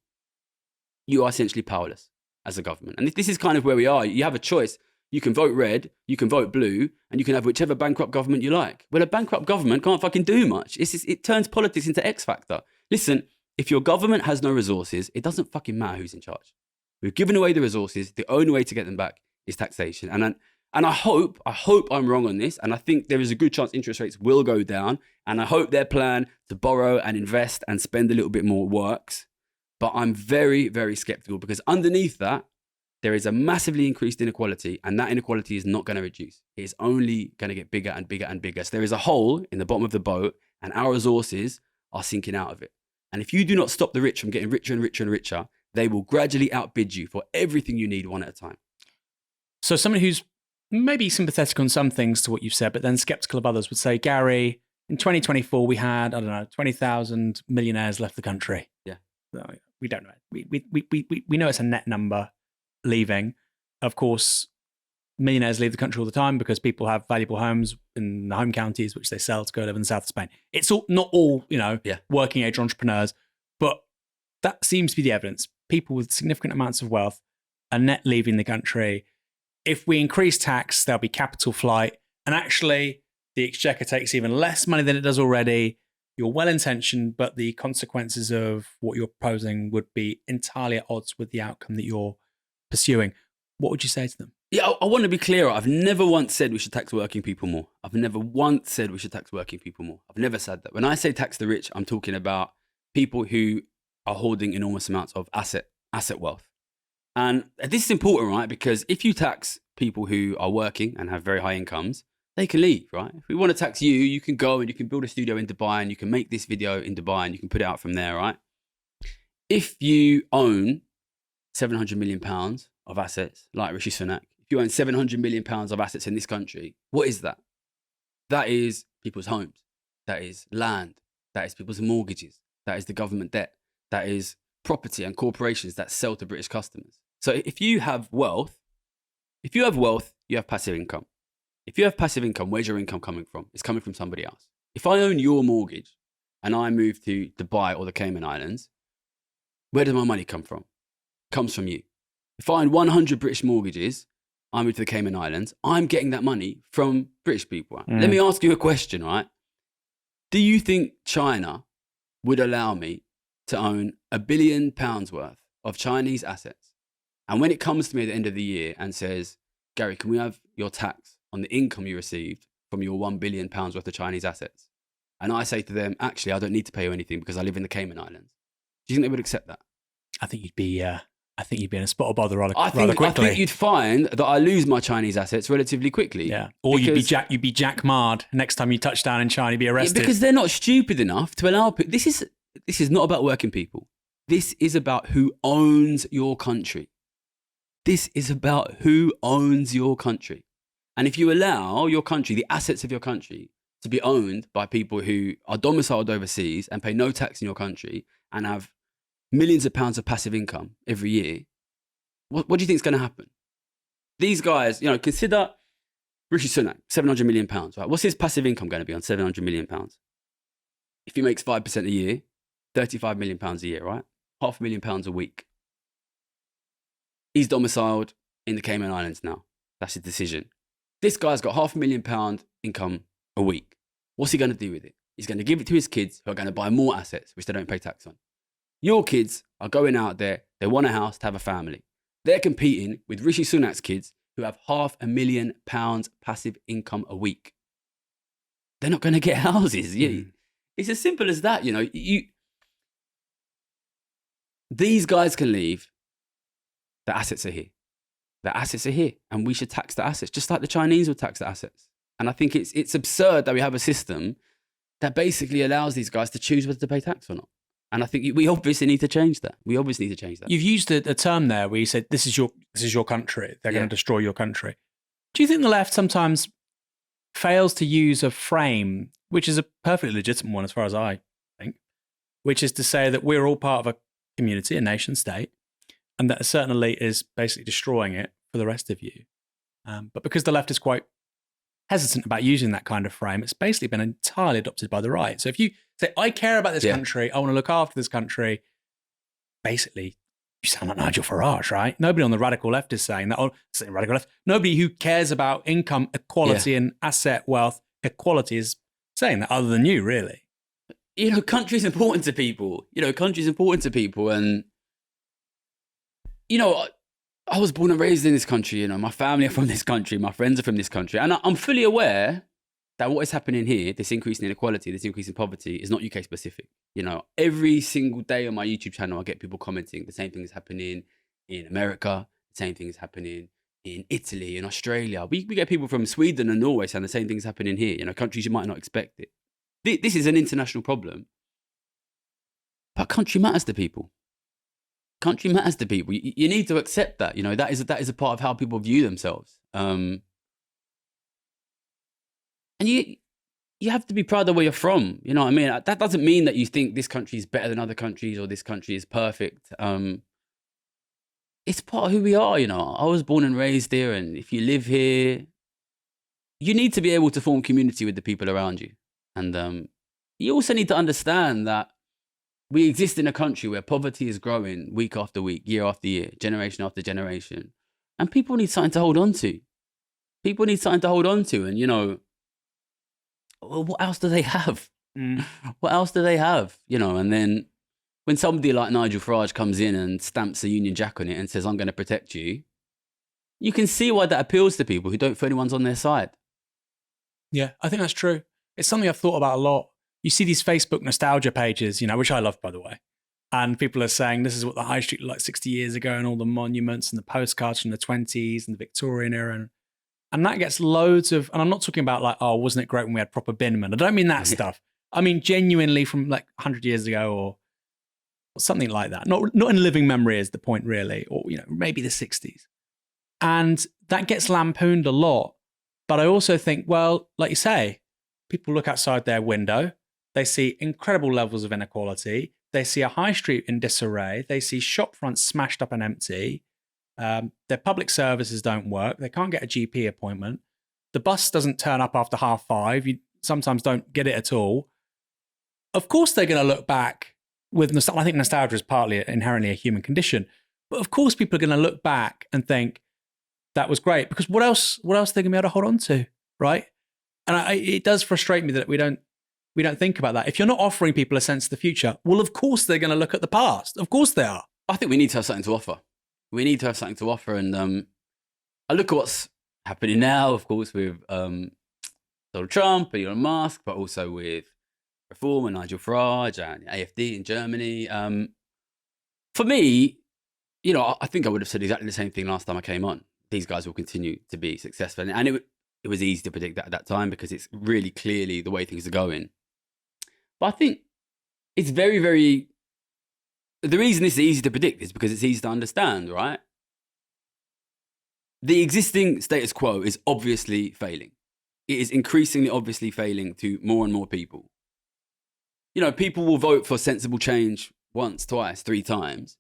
you are essentially powerless as a government. And this is kind of where we are. You have a choice. You can vote red, you can vote blue, and you can have whichever bankrupt government you like. Well, a bankrupt government can't fucking do much. It turns politics into X factor. Listen, if your government has no resources, it doesn't fucking matter who's in charge. We've given away the resources. The only way to get them back is taxation. And I hope I'm wrong on this. And I think there is a good chance interest rates will go down. And I hope their plan to borrow and invest and spend a little bit more works. But I'm very, very skeptical because underneath that, there is a massively increased inequality, and that inequality is not going to reduce. It is only going to get bigger and bigger and bigger. So there is a hole in the bottom of the boat, and our resources are sinking out of it. And if you do not stop the rich from getting richer and richer and richer, they will gradually outbid you for everything you need one at a time. So someone who's maybe sympathetic on some things to what you've said, but then skeptical of others would say, Gary, in 2024, we had, 20,000 millionaires left the country. Yeah. We don't know. We know it's a net number leaving. Of course, millionaires leave the country all the time because people have valuable homes in the home counties, which they sell to go live in the south of Spain. It's not all, working age entrepreneurs, but that seems to be the evidence. People with significant amounts of wealth are net leaving the country. If we increase tax, there'll be capital flight. And actually, the exchequer takes even less money than it does already. You're well-intentioned, but the consequences of what you're proposing would be entirely at odds with the outcome that you're pursuing. What would you say to them? Yeah, I want to be clearer. I've never once said we should tax working people more. I've never once said we should tax working people more. I've never said that. When I say tax the rich, I'm talking about people who are holding enormous amounts of asset wealth. And this is important, right? Because if you tax people who are working and have very high incomes, they can leave, right? If we want to tax you, you can go and you can build a studio in Dubai and you can make this video in Dubai and you can put it out from there, right? If you own 700 million pounds of assets, like Rishi Sunak, if you own 700 million pounds of assets in this country, what is that? That is people's homes. That is land. That is people's mortgages. That is the government debt. That is property and corporations that sell to British customers. So if you have wealth, you have passive income. If you have passive income, where's your income coming from? It's coming from somebody else. If I own your mortgage and I move to Dubai or the Cayman Islands, where does my money come from? It comes from you. If I own 100 British mortgages, I move to the Cayman Islands, I'm getting that money from British people. Let me ask you a question, right? Do you think China would allow me to own £1 billion worth of Chinese assets? And when it comes to me at the end of the year and says, Gary, can we have your tax on the income you received from your £1 billion worth of Chinese assets? And I say to them, actually, I don't need to pay you anything because I live in the Cayman Islands. Do you think they would accept that? I think you'd be in a spot of bother rather quickly. I think you'd find that I lose my Chinese assets relatively quickly. Yeah. Or you'd be Jack Marred next time you touch down in China, you'd be arrested. Yeah, because they're not stupid enough to allow people. This is not about working people. This is about who owns your country. This is about who owns your country. And if you allow your country, the assets of your country, to be owned by people who are domiciled overseas and pay no tax in your country and have millions of pounds of passive income every year, what do you think is going to happen? These guys, consider Rishi Sunak, 700 million pounds, right? What's his passive income going to be on 700 million pounds? If he makes 5% a year, 35 million pounds a year, right? £500,000 a week. He's domiciled in the Cayman Islands now. That's his decision. This guy's got £500,000 income a week. What's he going to do with it? He's going to give it to his kids who are going to buy more assets, which they don't pay tax on. Your kids are going out there. They want a house to have a family. They're competing with Rishi Sunak's kids who have £500,000 passive income a week. They're not going to get houses. It's as simple as that. These guys can leave. The assets are here. The assets are here. And we should tax the assets, just like the Chinese would tax the assets. And I think it's absurd that we have a system that basically allows these guys to choose whether to pay tax or not. And I think we obviously need to change that. You've used a term there where you said, this is your country. They're going to destroy your country. Do you think the left sometimes fails to use a frame, which is a perfectly legitimate one as far as I think, which is to say that we're all part of a community, a nation state, and that a certain elite is basically destroying it for the rest of you. But because the left is quite hesitant about using that kind of frame, it's basically been entirely adopted by the right. So if you say, I care about this country, I want to look after this country, basically, you sound like Nigel Farage, right? Nobody on the radical left is saying that. Or saying radical left. Nobody who cares about income equality and asset wealth equality is saying that, other than you, really. Country's important to people. Country's important to people. And, I was born and raised in this country. My family are from this country. My friends are from this country. And I'm fully aware that what is happening here, this increase in inequality, this increase in poverty, is not UK specific. Every single day on my YouTube channel, I get people commenting the same thing is happening in America, the same thing is happening in Italy, in Australia. We get people from Sweden and Norway saying the same thing is happening here. Countries you might not expect it. This is an international problem. But country matters to people. Country matters to people. You need to accept that. That is a part of how people view themselves. And you have to be proud of where you're from. You know what I mean? That doesn't mean that you think this country is better than other countries or this country is perfect. It's part of who we are. I was born and raised here, and if you live here, you need to be able to form community with the people around you. And you also need to understand that we exist in a country where poverty is growing week after week, year after year, generation after generation. And people need something to hold on to. People need something to hold on to. And, well, what else do they have? What else do they have? And then when somebody like Nigel Farage comes in and stamps a Union Jack on it and says, I'm going to protect you, you can see why that appeals to people who don't feel anyone's on their side. Yeah, I think that's true. It's something I've thought about a lot. You see these Facebook nostalgia pages, which I love, by the way. And people are saying this is what the high street looked like 60 years ago, and all the monuments and the postcards from the 20s and the Victorian era. And that gets loads of, and I'm not talking about like, oh, wasn't it great when we had proper binmen? I don't mean that stuff. I mean, genuinely from like 100 years ago or something like that. Not in living memory is the point, really. Or, maybe the 60s. And that gets lampooned a lot. But I also think, well, like you say, people look outside their window. They see incredible levels of inequality. They see a high street in disarray. They see shop fronts smashed up and empty. Their public services don't work. They can't get a GP appointment. The bus doesn't turn up after 5:30. You sometimes don't get it at all. Of course, they're going to look back with nostalgia. I think nostalgia is partly inherently a human condition. But of course, people are going to look back and think that was great, because what else are they going to be able to hold on to, right? And it does frustrate me that we don't think about that. If you're not offering people a sense of the future, well, of course they're going to look at the past. Of course they are. I think we need to have something to offer. We need to have something to offer. And I look at what's happening now, of course, with Donald Trump, Elon Musk, but also with Reform and Nigel Farage and AfD in Germany. For me, I think I would have said exactly the same thing last time I came on. These guys will continue to be successful. And it was easy to predict that at that time because it's really clearly the way things are going. But I think it's very, very... The reason this is easy to predict is because it's easy to understand, right? The existing status quo is obviously failing. It is increasingly obviously failing to more and more people. People will vote for sensible change once, twice, 3 times.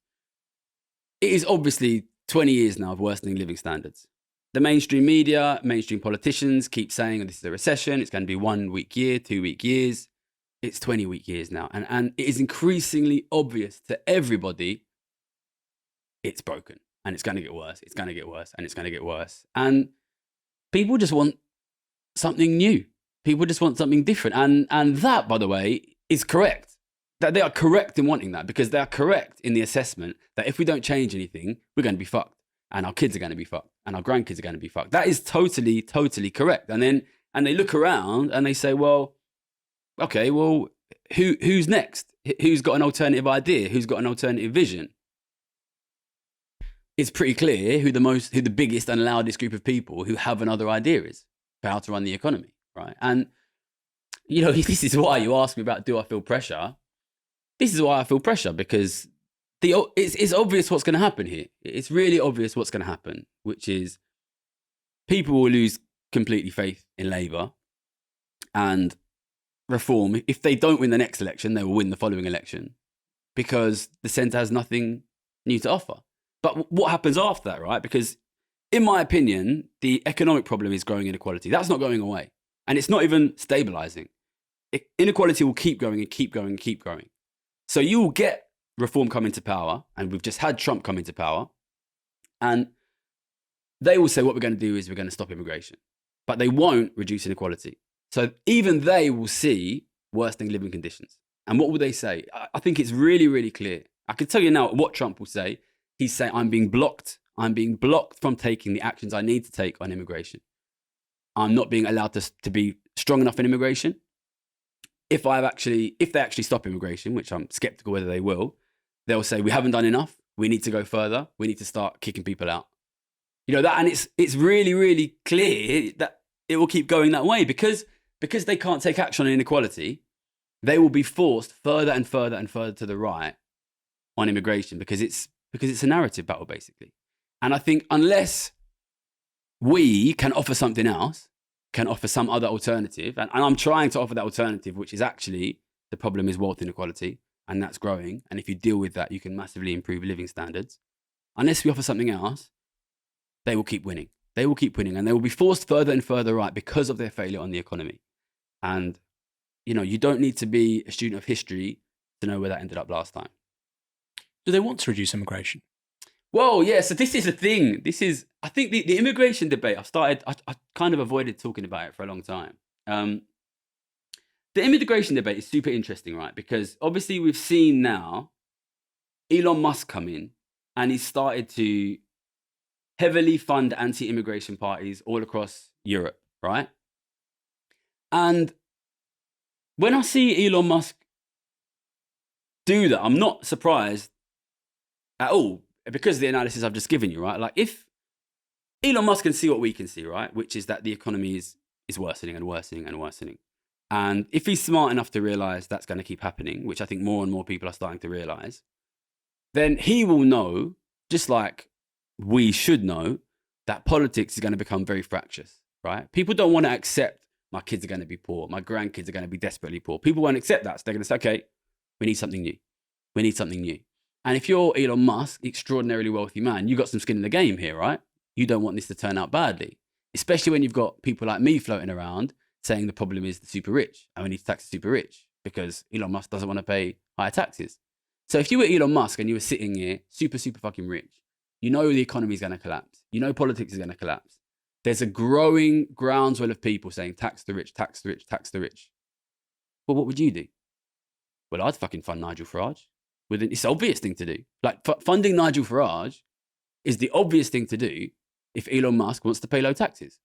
It is obviously 20 years now of worsening living standards. The mainstream media, mainstream politicians keep saying this is a recession. It's going to be 1 week year, 2 week years. It's 20 week years now. And it is increasingly obvious to everybody it's broken and it's going to get worse. It's going to get worse and it's going to get worse. And people just want something new. People just want something different. And that, by the way, is correct. That they are correct in wanting that, because they are correct in the assessment that if we don't change anything, we're going to be fucked. And our kids are going to be fucked. And our grandkids are going to be fucked. That is totally, totally correct. And they look around and they say, well, okay, well, who's next? Who's got an alternative idea? Who's got an alternative vision? It's pretty clear who the biggest and loudest group of people who have another idea is for how to run the economy, right? And, this is why you ask me about, do I feel pressure? This is why I feel pressure, because it's obvious what's going to happen here. It's really obvious what's going to happen, which is people will lose completely faith in Labour. And Reform, if they don't win the next election, they will win the following election because the centre has nothing new to offer. But what happens after that, right? Because in my opinion, the economic problem is growing inequality. That's not going away. And it's not even stabilizing. Inequality will keep going and keep going and keep growing. So you will get Reform come into power, and we've just had Trump come into power, and they will say what we're going to do is we're going to stop immigration, but they won't reduce inequality. So even they will see worsening living conditions. And what will they say? I think it's really, really clear. I can tell you now what Trump will say. He's saying, I'm being blocked. I'm being blocked from taking the actions I need to take on immigration. I'm not being allowed to be strong enough in immigration. If they actually stop immigration, which I'm skeptical whether they will, they'll say, we haven't done enough. We need to go further. We need to start kicking people out. You know that, and it's really, really clear that it will keep going that way because they can't take action on inequality. They will be forced further and further and further to the right on immigration because it's a narrative battle, basically. And I think unless we can offer something else, can offer some other alternative, and I'm trying to offer that alternative, which is actually the problem is wealth inequality, and that's growing. And if you deal with that, you can massively improve living standards. Unless we offer something else, they will keep winning. They will keep winning, and they will be forced further and further right because of their failure on the economy. And, you know, you don't need to be a student of history to know where that ended up last time. Do they want to reduce immigration? Well, yeah, so this is the thing. I think the immigration debate, I kind of avoided talking about it for a long time. The immigration debate is super interesting, right? Because obviously we've seen now Elon Musk come in and he's started to heavily fund anti-immigration parties all across Europe, right? And when I see Elon Musk do that, I'm not surprised at all because of the analysis I've just given you, right? Like if Elon Musk can see what we can see, right? Which is that the economy is worsening and worsening and worsening. And if he's smart enough to realize that's going to keep happening, which I think more and more people are starting to realize, then he will know, just like we should know, that politics is going to become very fractious, right? People don't want to accept my kids are going to be poor, my grandkids are going to be desperately poor. People won't accept that. So they're going to say, okay, we need something new. We need something new. And if you're Elon Musk, extraordinarily wealthy man, you've got some skin in the game here, right? You don't want this to turn out badly, especially when you've got people like me floating around saying the problem is the super rich and we need to tax the super rich because Elon Musk doesn't want to pay higher taxes. So if you were Elon Musk and you were sitting here super, super fucking rich, you know the economy is going to collapse. You know politics is going to collapse. There's a growing groundswell of people saying tax the rich, tax the rich, tax the rich. Well, what would you do? Well, I'd fucking fund Nigel Farage. It's the obvious thing to do. Like funding Nigel Farage is the obvious thing to do if Elon Musk wants to pay low taxes.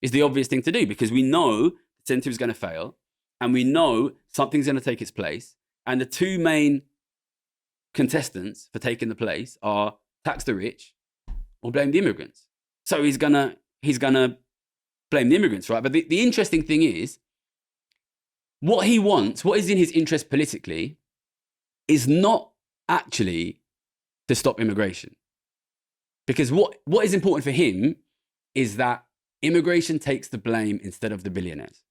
It's the obvious thing to do because we know the centre is going to fail and we know something's going to take its place. And the two main contestants for taking the place are tax the rich or blame the immigrants. So he's gonna blame the immigrants, right? But the interesting thing is, what he wants, what is in his interest politically, is not actually to stop immigration. Because what is important for him is that immigration takes the blame instead of the billionaires.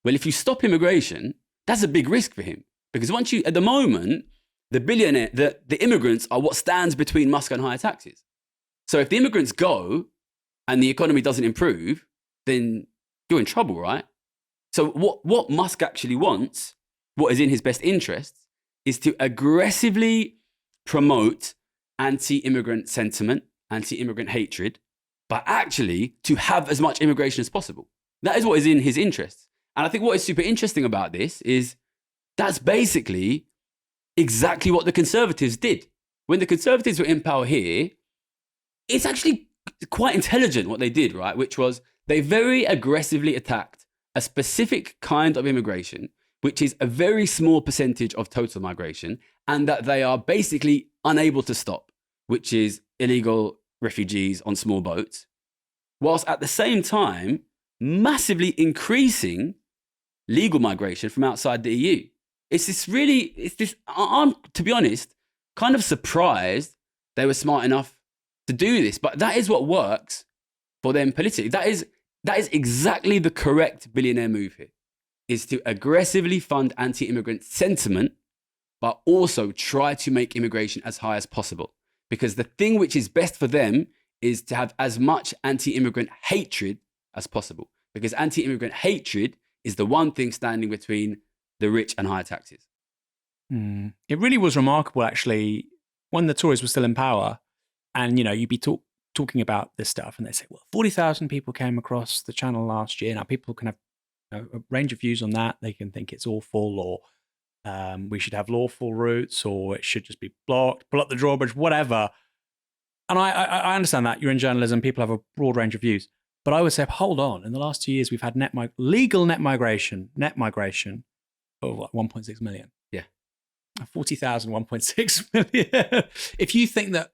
Well, if you stop immigration, that's a big risk for him. Because at the moment, the immigrants are what stands between Musk and higher taxes. So if the immigrants go and the economy doesn't improve, then you're in trouble, right? So what Musk actually wants, what is in his best interests, is to aggressively promote anti-immigrant sentiment, anti-immigrant hatred, but actually to have as much immigration as possible. That is what is in his interests. And I think what is super interesting about this is that's basically exactly what the Conservatives did. When the Conservatives were in power here, it's actually quite intelligent what they did, right? Which was they very aggressively attacked a specific kind of immigration, which is a very small percentage of total migration, and that they are basically unable to stop, which is illegal refugees on small boats, whilst at the same time massively increasing legal migration from outside the EU. I'm, to be honest, kind of surprised they were smart enough to do this, but that is what works for them politically. That is exactly the correct billionaire move here. is to aggressively fund anti-immigrant sentiment, but also try to make immigration as high as possible. Because the thing which is best for them is to have as much anti-immigrant hatred as possible. Because anti-immigrant hatred is the one thing standing between the rich and higher taxes. It really was remarkable, actually, when the Tories were still in power, and you'd be talking about this stuff, and they say, well, 40,000 people came across the channel last year. Now people can have a range of views on that. They can think it's awful, or we should have lawful routes, or it should just be blocked, pull up the drawbridge, whatever. And I understand that. You're in journalism. People have a broad range of views. But I would say, hold on. In the last 2 years, we've had legal net migration of like 1.6 million. Yeah. 40,000, 1.6 million. If you think that,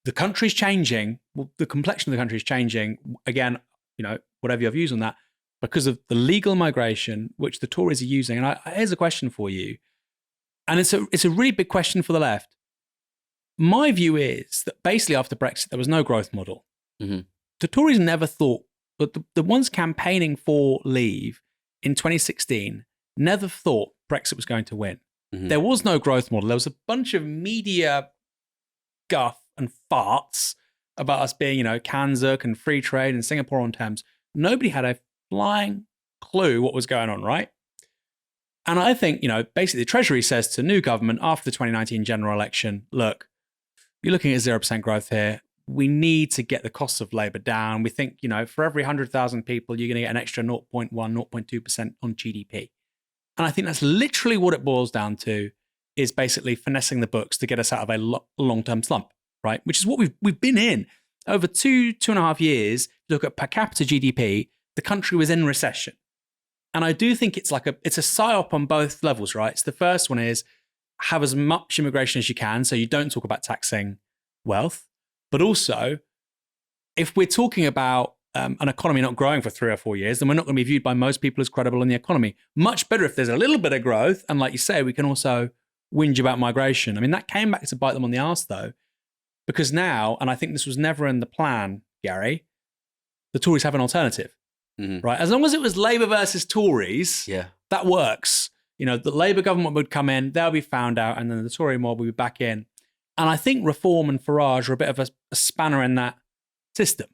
the country's changing, well, the complexion of the country is changing, again, whatever your views on that, because of the legal migration, which the Tories are using. And here's a question for you. And it's a really big question for the left. My view is that basically after Brexit, there was no growth model. Mm-hmm. The Tories never thought, but the ones campaigning for leave in 2016 never thought Brexit was going to win. Mm-hmm. There was no growth model. There was a bunch of media guff and farts about us being, Kanzuk and free trade and Singapore on Thames. Nobody had a flying clue what was going on, right? And I think, basically the Treasury says to new government after the 2019 general election, look, you're looking at 0% growth here. We need to get the cost of labour down. We think, for every 100,000 people, you're going to get an extra 0.1, 0.2% on GDP. And I think that's literally what it boils down to, is basically finessing the books to get us out of a long-term slump, right? Which is what we've been in. Over 2.5 years, look at per capita GDP, the country was in recession. And I do think it's it's a psyop on both levels, right? So the first one is have as much immigration as you can, so you don't talk about taxing wealth. But also, if we're talking about an economy not growing for 3 or 4 years, then we're not going to be viewed by most people as credible in the economy. Much better if there's a little bit of growth. And like you say, we can also whinge about migration. I mean, that came back to bite them on the arse, though, because now, and I think this was never in the plan, Gary, the Tories have an alternative, right? As long as it was Labour versus Tories, that works. The Labour government would come in, they'll be found out, and then the Tory mob will be back in. And I think Reform and Farage are a bit of a spanner in that system.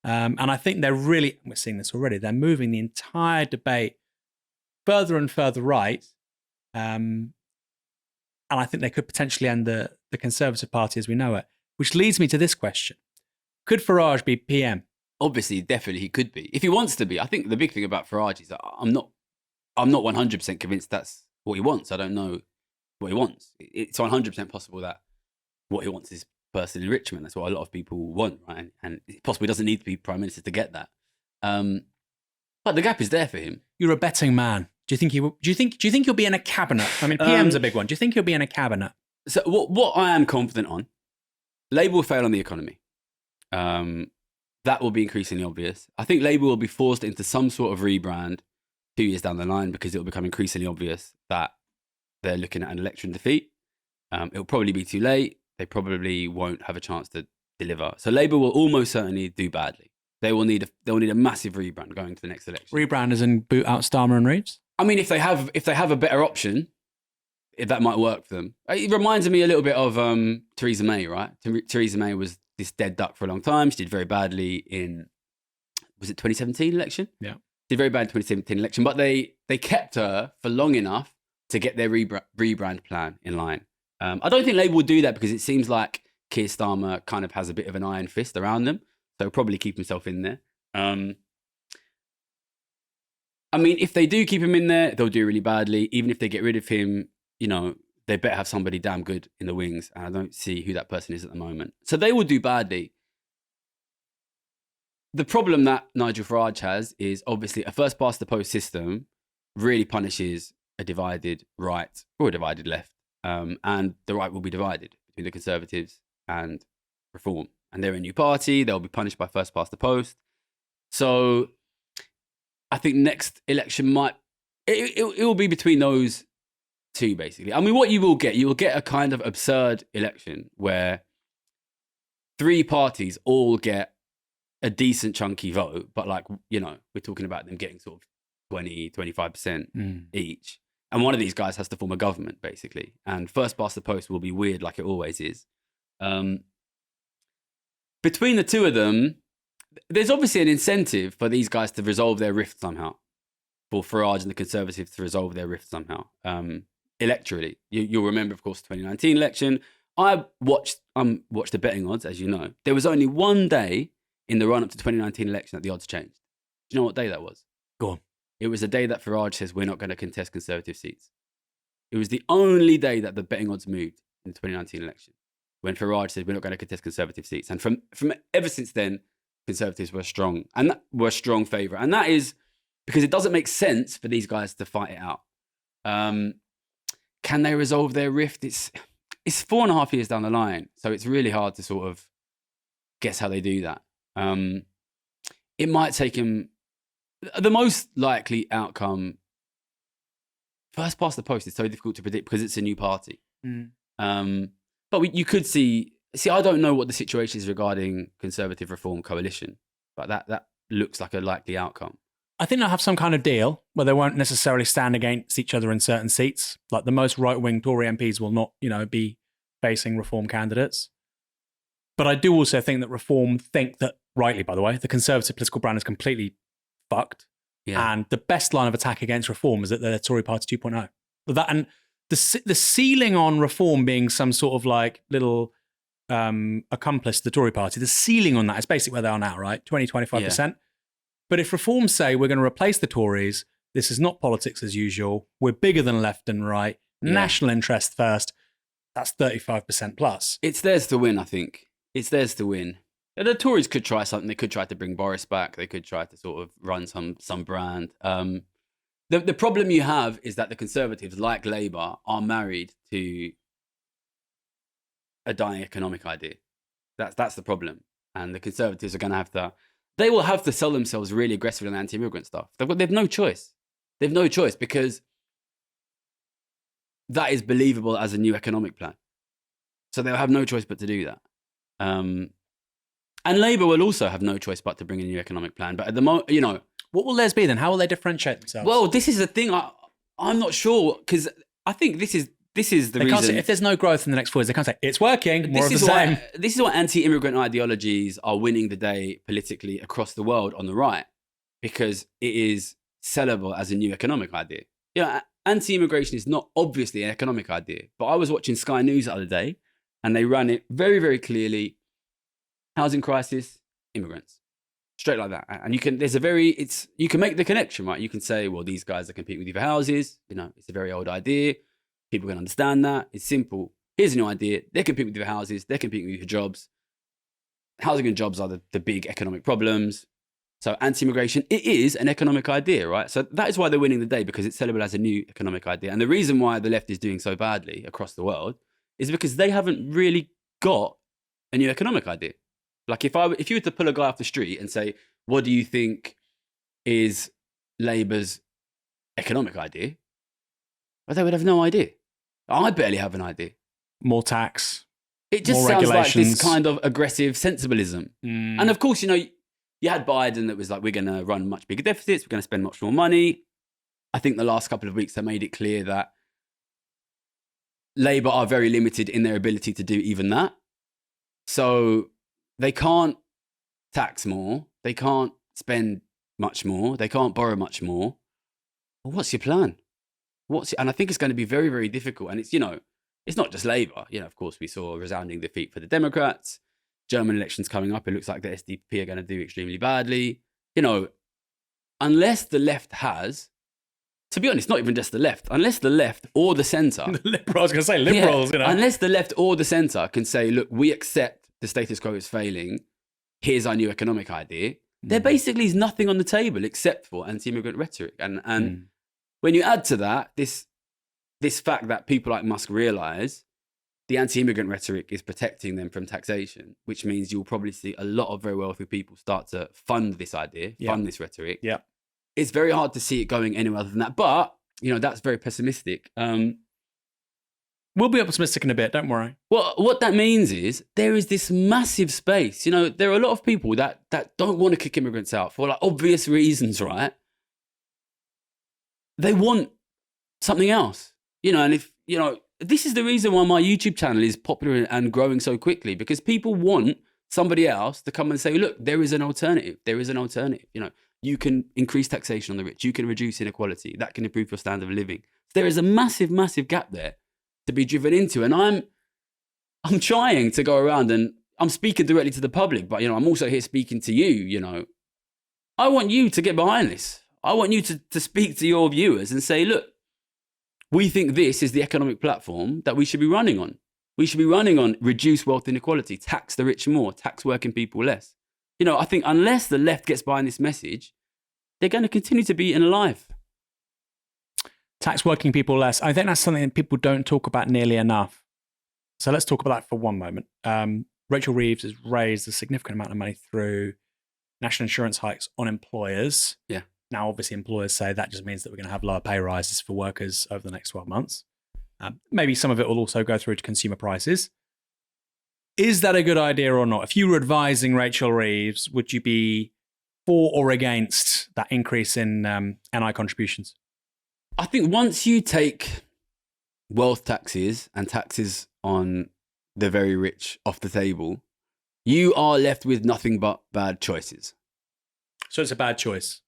And I think we're seeing this already, they're moving the entire debate further and further right. And I think they could potentially end the Conservative Party as we know it, which leads me to this question. Could Farage be PM? Obviously, definitely he could be. If he wants to be. I think the big thing about Farage is that I'm not 100% convinced that's what he wants. I don't know what he wants. It's 100% possible that what he wants is personal enrichment. That's what a lot of people want, right? And it possibly doesn't need to be Prime Minister to get that. But the gap is there for him. You're a betting man. Do you think he'll be in a cabinet? I mean, PM's a big one. Do you think he'll be in a cabinet? So what I am confident on, Labour will fail on the economy. That will be increasingly obvious. I think Labour will be forced into some sort of rebrand 2 years down the line because it will become increasingly obvious that they're looking at an election defeat. It'll probably be too late. They probably won't have a chance to deliver. So Labour will almost certainly do badly. They will need a massive rebrand going to the next election. Rebrand as in boot out Starmer and Reeves? I mean, if they have a better option, if that might work for them. It reminds me a little bit of Theresa May, right? Theresa May was this dead duck for a long time. She did very badly in, was it 2017 election? Yeah. Did very bad in 2017 election, but they kept her for long enough to get their rebrand plan in line. I don't think Labour will do that because it seems like Keir Starmer kind of has a bit of an iron fist around them. So he'll probably keep himself in there. I mean, if they do keep him in there, they'll do really badly. Even if they get rid of him, they better have somebody damn good in the wings. And I don't see who that person is at the moment. So they will do badly. The problem that Nigel Farage has is obviously a first past the post system really punishes a divided right or a divided left. And the right will be divided between the Conservatives and Reform. And they're a new party. They'll be punished by first past the post. So I think next election it will be between those two, basically. I mean, what you will get a kind of absurd election where three parties all get a decent chunky vote, but like, you know, we're talking about them getting sort of 20, 25% each. And one of these guys has to form a government, basically. And first past the post will be weird, like it always is. Between the two of them, there's obviously an incentive for these guys to resolve their rift somehow. For Farage and the Conservatives to resolve their rift somehow. Electorally. You'll remember, of course, the 2019 election. I watched the betting odds, as you know. There was only one day in the run-up to 2019 election that the odds changed. Do you know what day that was? Go on. It was the day that Farage says we're not going to contest Conservative seats. It was the only day that the betting odds moved in the 2019 election, when Farage said we're not going to contest Conservative seats. And from ever since then, Conservatives were strong, and were a strong favourite. And that is because it doesn't make sense for these guys to fight it out. Can they resolve their rift? It's 4.5 years down the line, so it's really hard to sort of guess how they do that. It might take him. The most likely outcome, first past the post, is so difficult to predict because it's a new party. But you could see, I don't know what the situation is regarding Conservative Reform Coalition, but that looks like a likely outcome. I think they'll have some kind of deal where they won't necessarily stand against each other in certain seats. Like the most right-wing Tory MPs will not, be facing Reform candidates. But I do also think that Reform think that, rightly by the way, the Conservative political brand is completely fucked. Yeah. And the best line of attack against Reform is that they're Tory Party 2.0. That, and the ceiling on Reform being some sort of like little accomplice to the Tory Party, the ceiling on that is basically where they are now, right? 20-25%. Yeah. But if Reform say we're going to replace the Tories, this is not politics as usual, we're bigger than left and right, national interest first, that's 35% plus. It's theirs to win, I think. It's theirs to win. The Tories could try something. They could try to bring Boris back. They could try to sort of run some brand. The problem you have is that the Conservatives, like Labour, are married to a dying economic idea. That's the problem. And the Conservatives are going to have to... They will have to sell themselves really aggressively on anti-immigrant stuff. They've no choice. They've no choice because that is believable as a new economic plan. So they'll have no choice but to do that. And Labour will also have no choice but to bring a new economic plan. But at the moment, what will theirs be then? How will they differentiate themselves? Well, this is the thing. I'm not sure because I think this is the reason. Say, if there's no growth in the next 4 years, they can't say it's working. More of the same. This is why anti-immigrant ideologies are winning the day politically across the world on the right, because it is sellable as a new economic idea. Anti-immigration is not obviously an economic idea, but I was watching Sky News the other day, and they ran it very, very clearly. Housing crisis, immigrants, straight like that. And you can make the connection, right? You can say, well, these guys are competing with you for houses. It's a very old idea. People can understand that. It's simple. Here's a new idea. They're competing with you for houses. They're competing with you for jobs. Housing and jobs are the big economic problems. So anti-immigration, it is an economic idea, right? So that is why they're winning the day, because it's sellable as a new economic idea. And the reason why the left is doing so badly across the world is because they haven't really got a new economic idea. Like if you were to pull a guy off the street and say, what do you think is Labour's economic idea? Well, they would have no idea. I barely have an idea. More tax. It just sounds like this kind of aggressive sensibilism. And of course, you had Biden that was like, we're going to run much bigger deficits. We're going to spend much more money. I think the last couple of weeks have made it clear that Labour are very limited in their ability to do even that. So they can't tax more. They can't spend much more. They can't borrow much more. Well, what's your plan? And I think it's going to be very, very difficult. And it's not just Labour. Of course, we saw a resounding defeat for the Democrats. German elections coming up. It looks like the SDP are going to do extremely badly. Unless the left has, to be honest, not even just the left, unless the left or the centre. I was going to say liberals, Unless the left or the centre can say, look, we accept the status quo is failing. Here's our new economic idea. There basically is nothing on the table except for anti-immigrant rhetoric. And when you add to that, this fact that people like Musk realise the anti-immigrant rhetoric is protecting them from taxation, which means you'll probably see a lot of very wealthy people start to fund this idea, fund this rhetoric. Yeah. It's very hard to see it going anywhere other than that. But, that's very pessimistic. We'll be optimistic in a bit, don't worry. Well, what that means is there is this massive space. You know, there are a lot of people that don't want to kick immigrants out for like obvious reasons, right? They want something else, you know, and if, you know, this is the reason why my YouTube channel is popular and growing so quickly, because people want somebody else to come and say, look, there is an alternative. There is an alternative. You know, you can increase taxation on the rich. You can reduce inequality. That can improve your standard of living. There is a massive, massive gap there to be driven into. And I'm trying to go around and I'm speaking directly to the public, but, you know, I'm also here speaking to you, you know. I want you to get behind this. I want you to speak to your viewers and say, look, we think this is the economic platform that we should be running on. We should be running on reduce wealth inequality, tax the rich more, tax working people less. You know, I think unless the left gets behind this message, they're going to continue to be alive. Tax working people less. I think that's something that people don't talk about nearly enough. So let's talk about that for one moment. Rachel Reeves has raised a significant amount of money through national insurance hikes on employers. Yeah. Now, obviously, employers say that just means that we're going to have lower pay rises for workers over the next 12 months. Maybe some of it will also go through to consumer prices. Is that a good idea or not? If you were advising Rachel Reeves, would you be for or against that increase in NI contributions? I think once you take wealth taxes and taxes on the very rich off the table, you are left with nothing but bad choices. So it's a bad choice.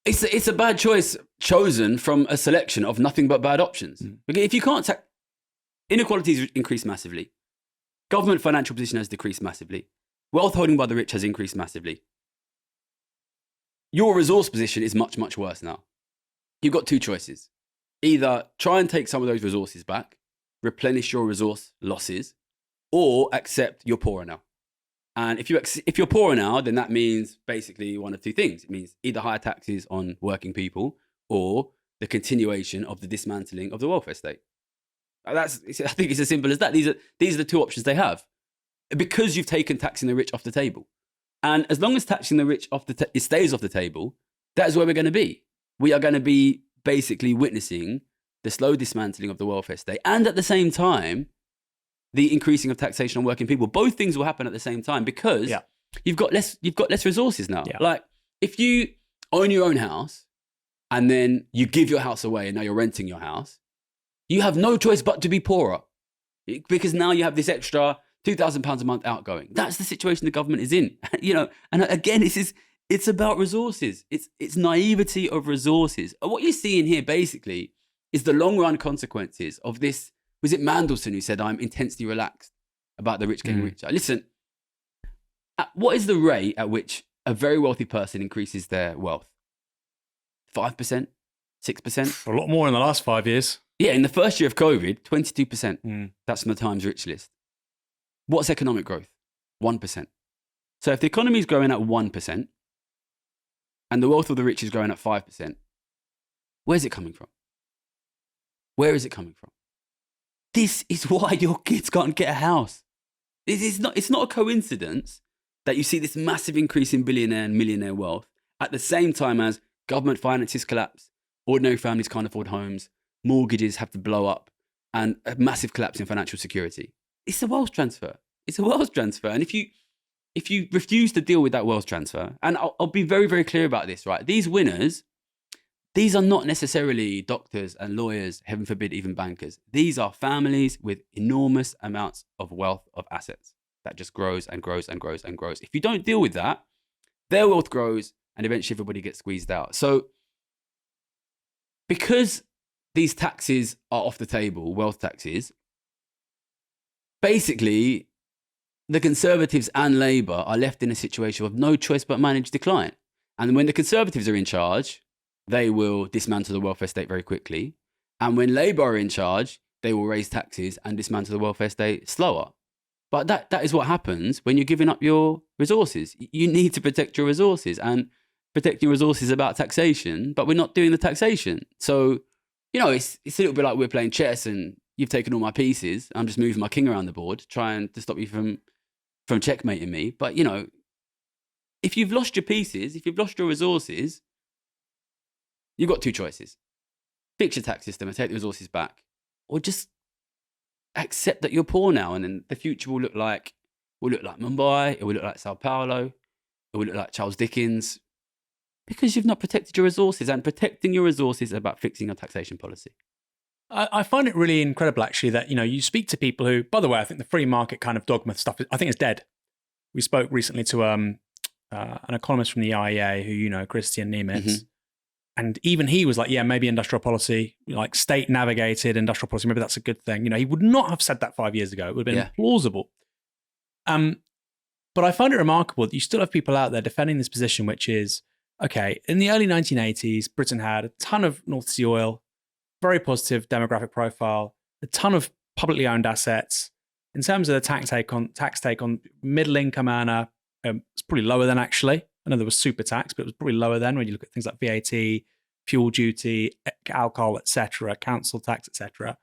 It's a bad choice chosen from a selection of nothing but bad options. Because if you can't inequalities increase massively. Government financial position has decreased massively. Wealth holding by the rich has increased massively. Your resource position is much, much worse now. You've got two choices. Either try and take some of those resources back, replenish your resource losses, or accept you're poorer now. And if you're poorer now, then that means basically one of two things. It means either higher taxes on working people or the continuation of the dismantling of the welfare state. I think it's as simple as that. These are the two options they have. Because you've taken taxing the rich off the table. And as long as taxing the rich it stays off the table, that is where we're going to be. We are going to be basically witnessing the slow dismantling of the welfare state and at the same time, the increasing of taxation on working people. Both things will happen at the same time because you've got less resources now. Yeah. Like if you own your own house and then you give your house away and now you're renting your house, you have no choice but to be poorer because now you have this extra £2,000 a month outgoing. That's the situation the government is in. You know, and again, it's about resources. It's naivety of resources. What you're seeing here basically is the long run consequences of this. Was it Mandelson who said, I'm intensely relaxed about the rich getting richer? Listen, what is the rate at which a very wealthy person increases their wealth? 5%? 6%? A lot more in the last 5 years. Yeah, in the first year of COVID, 22%. That's from the Times Rich list. What's economic growth? 1%. So if the economy is growing at 1% and the wealth of the rich is growing at 5%, where's it coming from? Where is it coming from? This is why your kids can't get a house. It's not a coincidence that you see this massive increase in billionaire and millionaire wealth at the same time as government finances collapse, ordinary families can't afford homes, mortgages have to blow up, and a massive collapse in financial security. It's a wealth transfer. It's a wealth transfer. And if you refuse to deal with that wealth transfer, and I'll be very, very clear about this, right? These winners, these are not necessarily doctors and lawyers, heaven forbid, even bankers. These are families with enormous amounts of wealth, of assets that just grows and grows and grows and grows. If you don't deal with that, their wealth grows and eventually everybody gets squeezed out. So because these taxes are off the table, wealth taxes, basically the Conservatives and Labour are left in a situation of no choice but manage decline. And when the Conservatives are in charge, they will dismantle the welfare state very quickly. And when Labour are in charge, they will raise taxes and dismantle the welfare state slower. But that is what happens when you're giving up your resources. You need to protect your resources, and protecting resources is about taxation, but we're not doing the taxation. So, you know, it's a little bit like we're playing chess and you've taken all my pieces. I'm just moving my king around the board, trying to stop you from checkmating me. But, you know, if you've lost your pieces, if you've lost your resources, you've got two choices. Fix your tax system and take the resources back, or just accept that you're poor now, and then the future will look like Mumbai, it will look like Sao Paulo, it will look like Charles Dickens, because you've not protected your resources, and protecting your resources is about fixing your taxation policy. I find it really incredible, actually, that, you know, you speak to people who, by the way, I think the free market kind of dogma stuff, I think it's dead. We spoke recently to an economist from the IEA who, you know, Christian Niemitz, and even he was like, yeah, maybe industrial policy, like state navigated industrial policy, maybe that's a good thing. You know, he would not have said that 5 years ago. It would have been plausible. But I find it remarkable that you still have people out there defending this position, which is, okay, in the early 1980s, Britain had a ton of North Sea oil, very positive demographic profile, a ton of publicly owned assets. In terms of the tax take on middle income earner, it's probably lower than, actually. I know there was super tax, but it was probably lower then when you look at things like VAT, fuel duty, alcohol, etc., council tax, etc.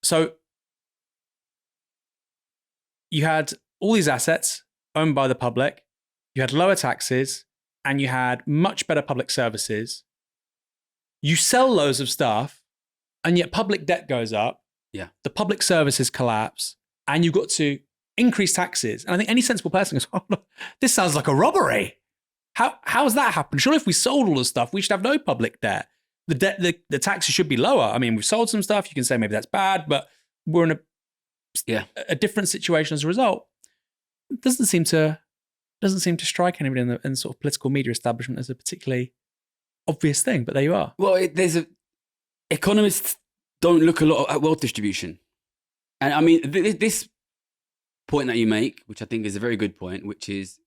So you had all these assets owned by the public, you had lower taxes, and you had much better public services. You sell loads of stuff, and yet public debt goes up. Yeah. The public services collapse, and you've got to increase taxes. And I think any sensible person goes, oh, look, this sounds like a robbery. How has that happened? Surely if we sold all the stuff, we should have no public debt. The taxes should be lower. I mean, we've sold some stuff. You can say maybe that's bad, but we're in a different situation as a result. It doesn't seem to strike anybody in the sort of political media establishment as a particularly obvious thing, but there you are. Well, economists don't look a lot at wealth distribution. And I mean, this point that you make, which I think is a very good point, which is,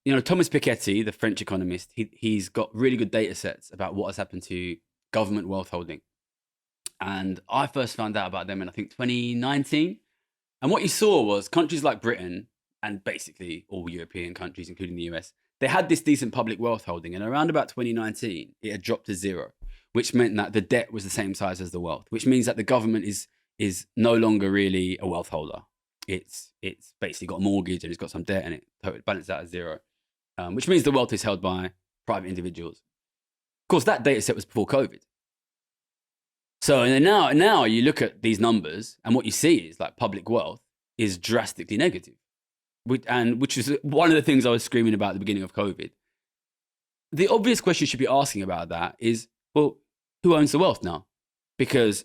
you know, Thomas Piketty, the French economist, he's got really good data sets about what has happened to government wealth holding. And I first found out about them in, I think, 2019. And what you saw was countries like Britain and basically all European countries, including the US, they had this decent public wealth holding. And around about 2019, it had dropped to zero, which meant that the debt was the same size as the wealth, which means that the government is no longer really a wealth holder. It's basically got a mortgage and it's got some debt, and it totally balances out at zero, which means the wealth is held by private individuals. Of course, that data set was before COVID. So now you look at these numbers, and what you see is like public wealth is drastically negative, which is one of the things I was screaming about at the beginning of COVID. The obvious question you should be asking about that is, well, who owns the wealth now? Because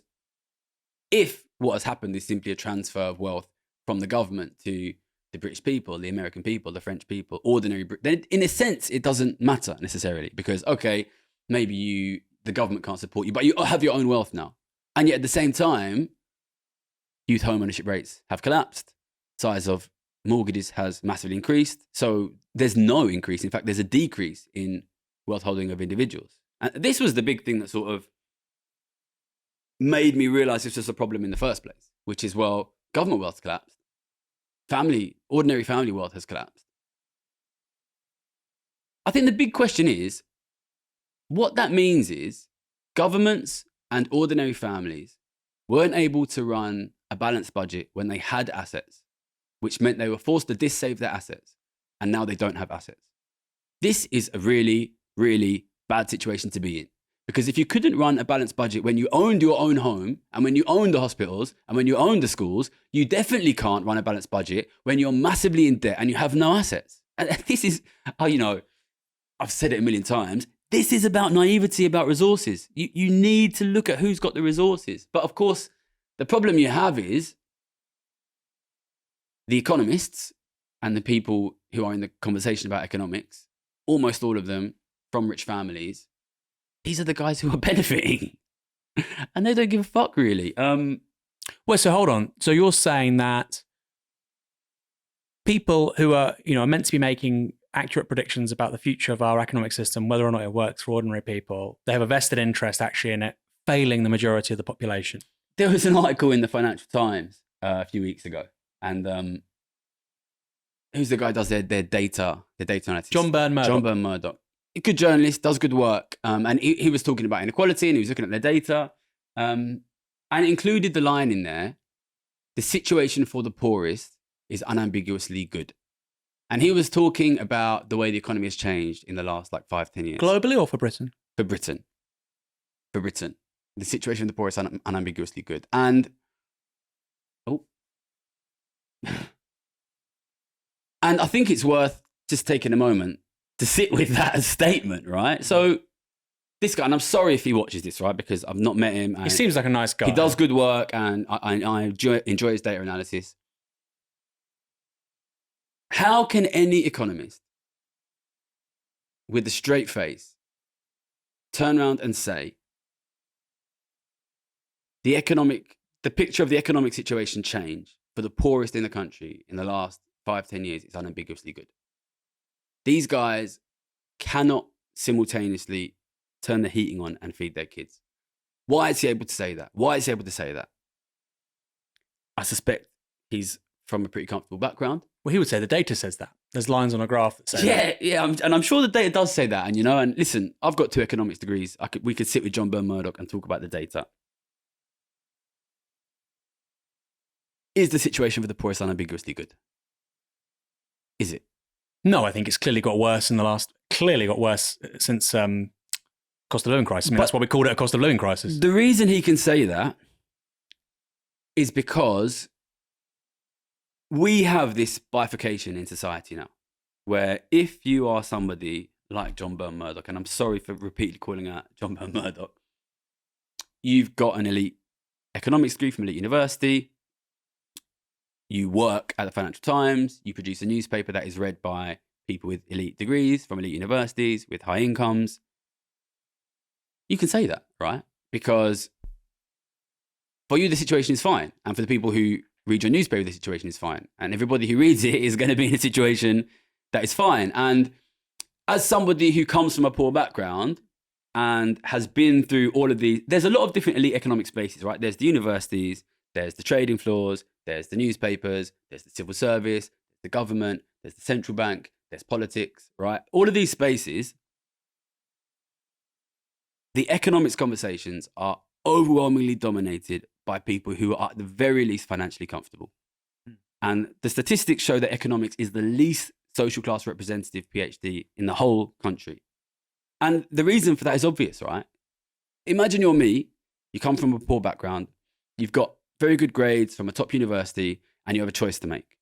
if what has happened is simply a transfer of wealth from the government to the British people, the American people, the French people, ordinary Brit, then in a sense, it doesn't matter necessarily, because, okay, maybe the government can't support you, but you have your own wealth now. And yet at the same time, youth home ownership rates have collapsed. Size of mortgages has massively increased. So there's no increase. In fact, there's a decrease in wealth holding of individuals. And this was the big thing that sort of made me realize this was a problem in the first place, which is, well, government wealth collapsed. Ordinary family wealth has collapsed. I think the big question is, what that means is governments and ordinary families weren't able to run a balanced budget when they had assets, which meant they were forced to dissave their assets, and now they don't have assets. This is a really, really bad situation to be in. Because if you couldn't run a balanced budget when you owned your own home, and when you owned the hospitals, and when you owned the schools, you definitely can't run a balanced budget when you're massively in debt and you have no assets. And this is, I've said it a million times, this is about naivety about resources. You need to look at who's got the resources. But of course, the problem you have is the economists and the people who are in the conversation about economics, almost all of them from rich families, these are the guys who are benefiting. And they don't give a fuck, really. Well, so hold on. So you're saying that people who are, are meant to be making accurate predictions about the future of our economic system, whether or not it works for ordinary people, they have a vested interest actually in it failing the majority of the population. There was an article in the Financial Times a few weeks ago, and who's the guy who does their data analysis? John Byrne Murdoch. A good journalist, does good work, and he was talking about inequality, and he was looking at their data, and it included the line in there, the situation for the poorest is unambiguously good. And he was talking about the way the economy has changed in the last 5-10 years. Globally or for Britain? For Britain. The situation of the poor is unambiguously good. And And I think it's worth just taking a moment to sit with that as statement, right? So this guy, and I'm sorry if he watches this, right? Because I've not met him. He seems like a nice guy. He does good work, and I enjoy his data analysis. How can any economist with a straight face turn around and say the picture of the economic situation change for the poorest in the country in the last 5-10 years is unambiguously good? These guys cannot simultaneously turn the heating on and feed their kids. Why is he able to say that? I suspect he's from a pretty comfortable background. Well, he would say the data says that. There's lines on a graph that say that. Yeah, and I'm sure the data does say that. And and listen, I've got 2 economics degrees. We could sit with John Byrne Murdoch and talk about the data. Is the situation for the poorest unambiguously good? Is it? No, I think it's clearly got worse since cost of living crisis. I mean, that's why we called it a cost of living crisis. The reason he can say that is because we have this bifurcation in society now, where if you are somebody like John Byrne Murdoch, and I'm sorry for repeatedly calling out John Byrne Murdoch, you've got an elite economics degree from elite university, you work at the Financial Times, you produce a newspaper that is read by people with elite degrees from elite universities with high incomes. You can say that, right? Because for you, the situation is fine. And for the people who read your newspaper, the situation is fine. And everybody who reads it is going to be in a situation that is fine. And as somebody who comes from a poor background and has been through all of these, there's a lot of different elite economic spaces, right? There's the universities, there's the trading floors, there's the newspapers, there's the civil service, the government, there's the central bank, there's politics, right? All of these spaces, the economics conversations are overwhelmingly dominated by people who are at the very least financially comfortable. And the statistics show that economics is the least social class representative PhD in the whole country. And the reason for that is obvious, right? Imagine you're me, you come from a poor background, you've got very good grades from a top university, and you have a choice to make.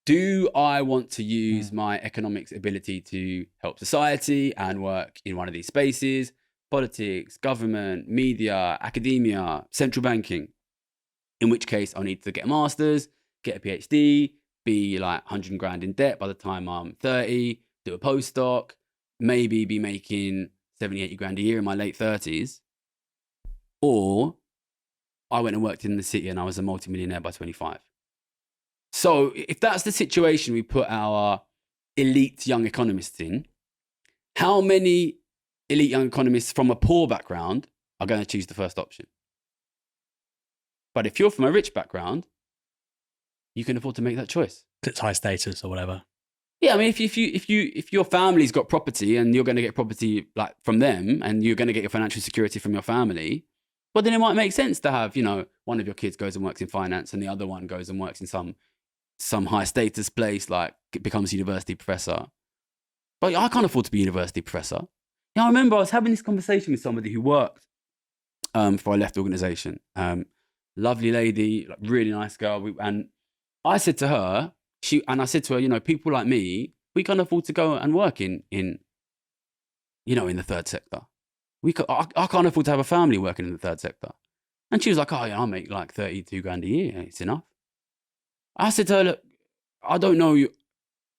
Do I want to use my economics ability to help society and work in one of these spaces? Politics, government, media, academia, central banking. In which case I'll need to get a master's, get a PhD, be like 100 grand in debt by the time I'm 30, do a postdoc, maybe be making 70, 80 grand a year in my late 30s. Or I went and worked in the city and I was a multimillionaire by 25. So if that's the situation we put our elite young economists in, how many elite young economists from a poor background are going to choose the first option? But if you're from a rich background, you can afford to make that choice. It's high status or whatever. Yeah, I mean, if your family's got property and you're going to get property like from them, and you're going to get your financial security from your family, well, then it might make sense to have, one of your kids goes and works in finance, and the other one goes and works in some high status place, like becomes a university professor. But I can't afford to be a university professor. I remember I was having this conversation with somebody who worked for a left organization. Lovely lady, like really nice girl. And I said to her, people like me, we can't afford to go and work in the third sector. I can't afford to have a family working in the third sector. And she was like, oh yeah, I make like 32 grand a year. It's enough. I said to her, look, I don't know you.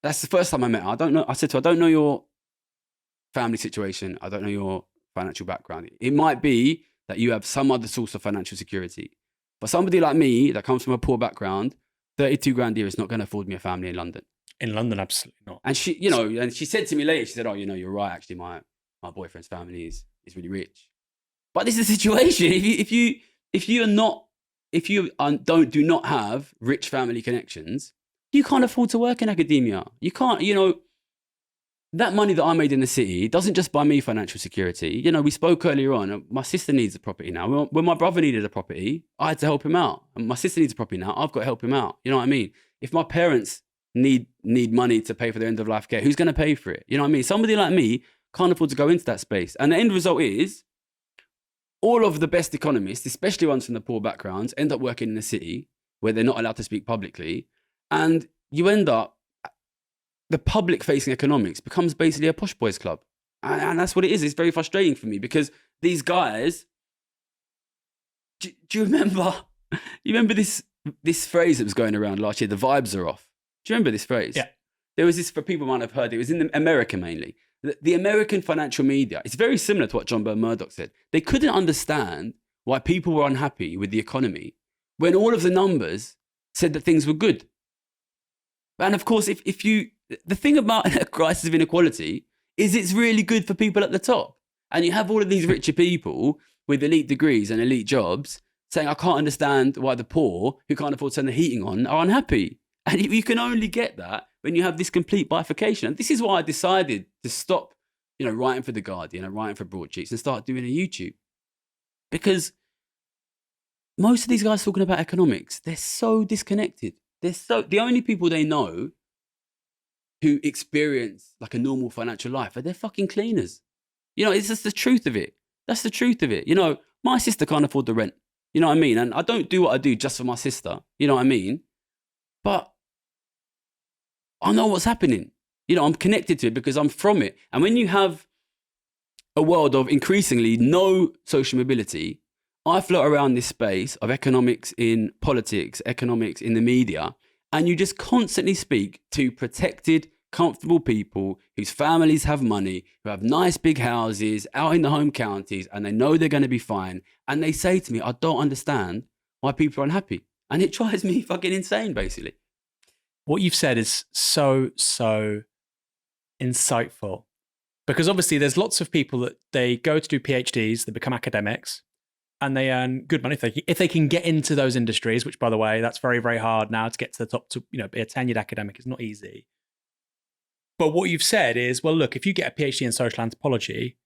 That's the first time I met her. I said to her, I don't know your family situation. I don't know your financial background. It might be that you have some other source of financial security. But somebody like me that comes from a poor background, 32 grand a year is not going to afford me a family in London. In London, absolutely not. And she said to me later, she said, oh, you're right. Actually, my boyfriend's family is really rich. But this is the situation. If you do not have rich family connections, you can't afford to work in academia. You can't, that money that I made in the city doesn't just buy me financial security. We spoke earlier on, my sister needs a property now. When my brother needed a property, I had to help him out. And my sister needs a property now, I've got to help him out. You know what I mean? If my parents need money to pay for their end of life care, who's going to pay for it? You know what I mean? Somebody like me can't afford to go into that space. And the end result is all of the best economists, especially ones from the poor backgrounds, end up working in the city where they're not allowed to speak publicly. And you end up, the public facing economics becomes basically a posh boys club. And that's what it is. It's very frustrating for me because these guys, do you remember, you remember this phrase that was going around last year, the vibes are off. Do you remember this phrase? Yeah. There was this, for people might have heard, it was in America mainly. The American financial media, it's very similar to what John Byrne Murdoch said. They couldn't understand why people were unhappy with the economy when all of the numbers said that things were good. And of course, if you, the thing about a crisis of inequality is it's really good for people at the top. And you have all of these richer people with elite degrees and elite jobs saying, I can't understand why the poor who can't afford to turn the heating on are unhappy. And you can only get that when you have this complete bifurcation. And this is why I decided to stop, writing for The Guardian and writing for broadsheets and start doing a YouTube. Because most of these guys talking about economics, they're so disconnected. The only people they know who experience like a normal financial life are their fucking cleaners. It's just the truth of it. That's the truth of it. My sister can't afford the rent. You know what I mean? And I don't do what I do just for my sister. You know what I mean? But I know what's happening. I'm connected to it because I'm from it. And when you have a world of increasingly no social mobility, I float around this space of economics in politics, economics in the media, and you just constantly speak to protected, comfortable people whose families have money, who have nice big houses out in the home counties, and they know they're going to be fine. And they say to me, I don't understand why people are unhappy. And it drives me fucking insane, basically. What you've said is so insightful, because obviously there's lots of people that they go to do PhDs, they become academics, and they earn good money if they can get into those industries, which, by the way, that's very, very hard now to get to the top. To be a tenured academic is not easy. But what you've said is, well, look, if you get a PhD in social anthropology,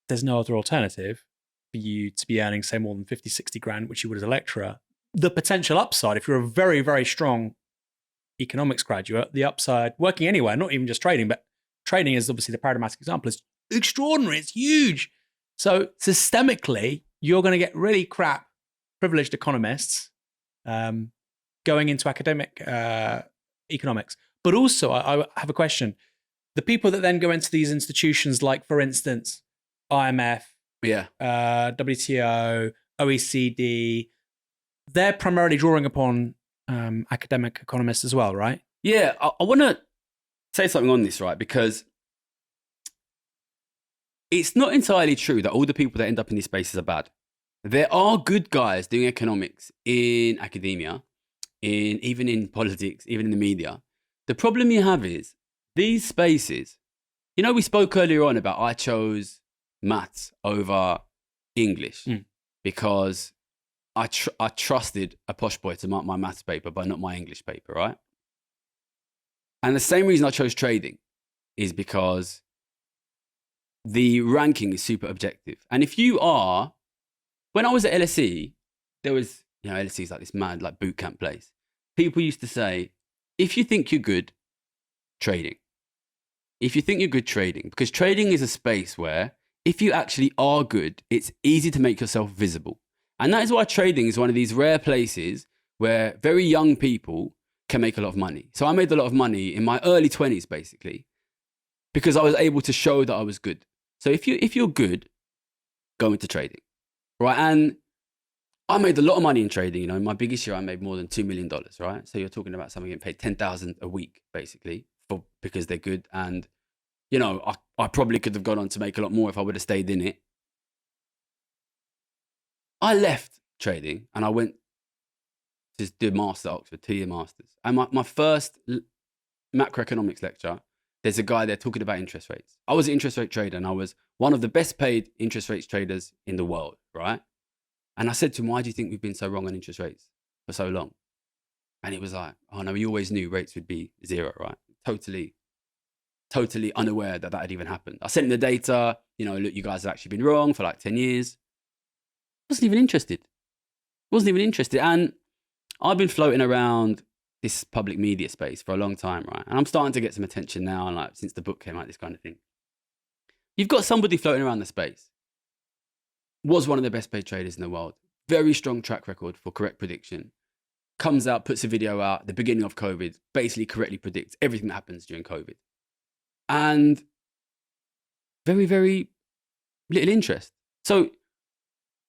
there's no other alternative for you to be earning, say, more than 50, 60 grand, which you would as a lecturer. The potential upside, if you're a very, very strong economics graduate, the upside working anywhere, not even just trading, but trading is obviously the paradigmatic example, is extraordinary. It's huge. So systemically, you're going to get really crap privileged economists going into academic economics. But also, I have a question. The people that then go into these institutions, like, for instance, IMF, WTO, OECD, they're primarily drawing upon academic economists as well, right? Yeah, I want to say something on this, right? Because it's not entirely true that all the people that end up in these spaces are bad. There are good guys doing economics in academia, even in politics, even in the media. The problem you have is these spaces, we spoke earlier on about I chose maths over English because I trusted a posh boy to mark my maths paper, but not my English paper, right? And the same reason I chose trading is because the ranking is super objective. And if you are, when I was at LSE, there was, LSE is like this mad, like boot camp place. People used to say, if you think you're good, trading. If you think you're good, trading. Because trading is a space where if you actually are good, it's easy to make yourself visible. And that is why trading is one of these rare places where very young people can make a lot of money. So I made a lot of money in my early 20s, basically, because I was able to show that I was good. So if you're good, go into trading, right? And I made a lot of money in trading. In my biggest year, I made more than $2 million, right? So you're talking about someone getting paid $10,000 a week, basically, because they're good. And, I probably could have gone on to make a lot more if I would have stayed in it. I left trading and I went to do a master at Oxford, 2-year masters. And my first macroeconomics lecture, there's a guy there talking about interest rates. I was an interest rate trader and I was one of the best paid interest rates traders in the world, right? And I said to him, why do you think we've been so wrong on interest rates for so long? And he was like, oh no, we always knew rates would be zero, right? Totally unaware that had even happened. I sent him the data, look, you guys have actually been wrong for like 10 years. Wasn't even interested. And I've been floating around this public media space for a long time, right? And I'm starting to get some attention now, and like since the book came out, this kind of thing. You've got somebody floating around the space. Was one of the best paid traders in the world. Very strong track record for correct prediction. comes out, puts a video out at the beginning of COVID, basically correctly predicts everything that happens during COVID. And very, very little interest. So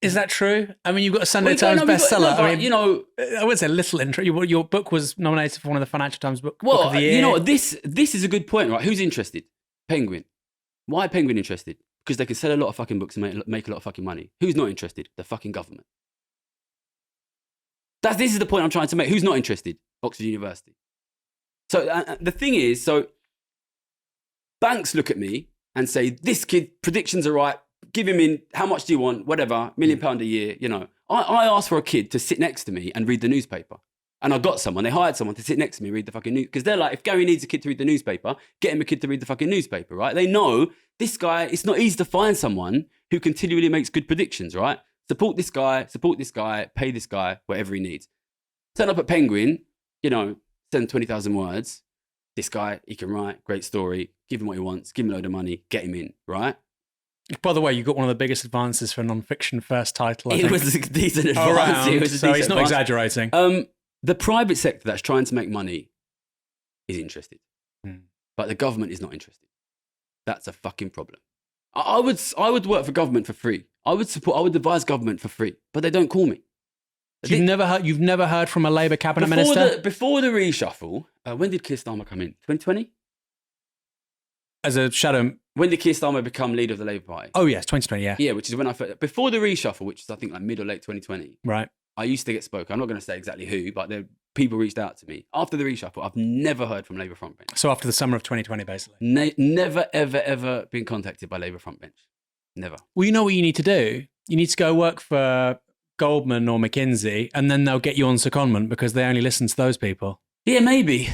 is that true? I mean, you've got a Sunday Well, Times no, we've got- bestseller. no, but, I mean, you know, I would say little interest. Your book was nominated for one of the Financial Times book of well, the year. you know, this is a good point, right? Who's interested? Penguin. Why Penguin interested? Because they can sell a lot of fucking books and make a lot of fucking money. Who's not interested? The fucking government. This is the point I'm trying to make. Who's not interested? Oxford University. So the thing is, so banks look at me and say, this kid, predictions are right. Give him in, how much do you want? Whatever, £1 million a year, you know. I asked for a kid to sit next to me and read the newspaper. And I got someone, they hired someone to sit next to me and read the fucking news. Because they're like, if Gary needs a kid to read the newspaper, get him a kid to read the fucking newspaper, right? They know this guy, it's not easy to find someone who continually makes good predictions, right? Support this guy, pay this guy, whatever he needs. Turn up at Penguin, you know, send 20,000 words. This guy, he can write, great story, give him what he wants, give him a load of money, get him in, right? By the way, you got one of the biggest advances for a non-fiction first title. It was a decent advance. So he's not exaggerating. The private sector that's trying to make money is interested, but the government is not interested. That's a fucking problem. I would work for government for free. I would advise government for free, but they don't call me. You've never heard from a Labour cabinet minister before the reshuffle. When did Keir Starmer come in? 2020. As a shadow. When did Keir Starmer become leader of the Labour Party? Oh yes, 2020. Yeah. Yeah, which is when before the reshuffle, which is I think like mid or late 2020. Right. I used to get spoken. I'm not going to say exactly who, but people reached out to me after the reshuffle. I've never heard from Labour front bench. So after the summer of 2020, basically. Never, ever, ever been contacted by Labour front bench. Never. Well, you know what you need to do? You need to go work for Goldman or McKinsey, and then they'll get you on secondment because they only listen to those people. Yeah, maybe.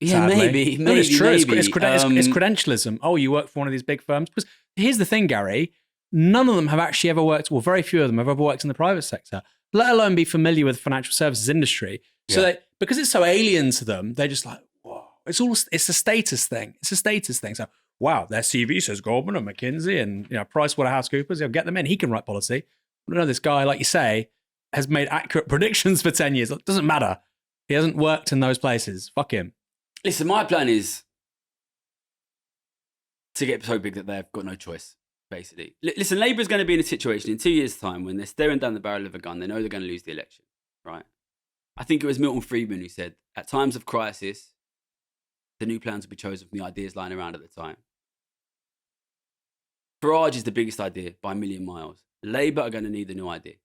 Yeah, maybe. No, it's true. Maybe. It's credentialism. Oh, you work for one of these big firms. Because here's the thing, Gary. None of them have actually ever worked, well, very few of them have ever worked in the private sector, let alone be familiar with the financial services industry. So because it's so alien to them, they're just like, whoa. It's a status thing. It's a status thing. So, wow, their CV says Goldman and McKinsey and PricewaterhouseCoopers. Get them in. He can write policy. But no, this guy, like you say, has made accurate predictions for 10 years. It doesn't matter. He hasn't worked in those places. Fuck him. Listen, my plan is to get so big that they've got no choice, basically. Listen, Labour is going to be in a situation in 2 years' time when they're staring down the barrel of a gun. They know they're going to lose the election, right? I think it was Milton Friedman who said, at times of crisis, the new plans will be chosen from the ideas lying around at the time. Farage is the biggest idea by a million miles. Labour are going to need a new idea.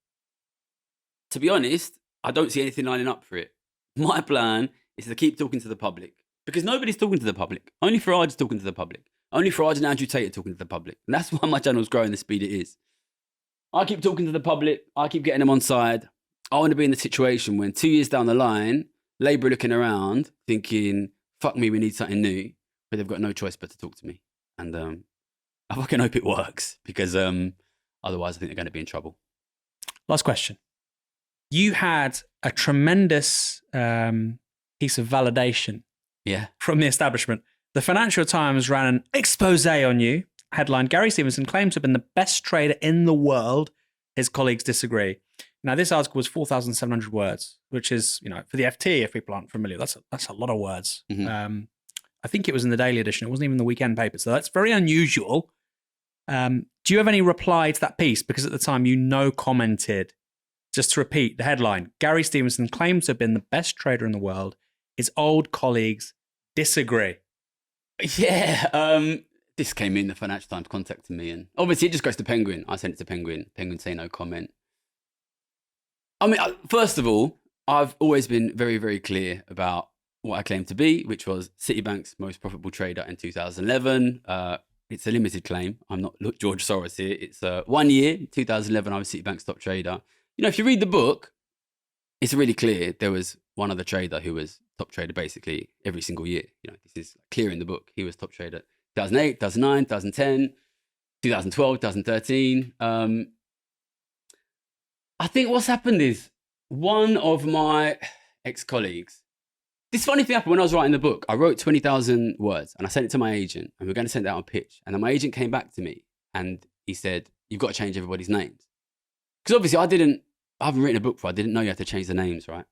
To be honest, I don't see anything lining up for it. My plan is to keep talking to the public because nobody's talking to the public. Only Farage is talking to the public. Only Farage and Andrew Tate are talking to the public. And that's why my channel's growing the speed it is. I keep talking to the public. I keep getting them on side. I want to be in the situation when 2 years down the line, Labour are looking around thinking, fuck me, we need something new. But they've got no choice but to talk to me. And I fucking hope it works because otherwise I think they're going to be in trouble. Last question. You had a tremendous piece of validation from the establishment. The Financial Times ran an expose on you. Headline, Gary Stevenson claims to have been the best trader in the world. His colleagues disagree. Now, this article was 4,700 words, which is, for the FT, if people aren't familiar, that's a lot of words. Mm-hmm. I think it was in the daily edition. It wasn't even the weekend paper. So that's very unusual. Do you have any reply to that piece? Because at the time, commented. Just to repeat the headline, Gary Stevenson claims to have been the best trader in the world. His old colleagues disagree. Yeah, this came in, the Financial Times contacted me, and obviously it just goes to Penguin. I sent it to Penguin. Penguin say no comment. I mean, first of all, I've always been very, very clear about what I claim to be, which was Citibank's most profitable trader in 2011. It's a limited claim. I'm not George Soros here. It's 1 year, 2011, I was Citibank's top trader. If you read the book, it's really clear there was one other trader who was top trader basically every single year. This is clear in the book. He was top trader 2008, 2009, 2010, 2012, 2013. I think what's happened is one of my ex-colleagues, this funny thing happened when I was writing the book. I wrote 20,000 words and I sent it to my agent and we were going to send it out on pitch. And then my agent came back to me and he said, you've got to change everybody's names. Because obviously I haven't written a book before. I didn't know you had to change the names, right?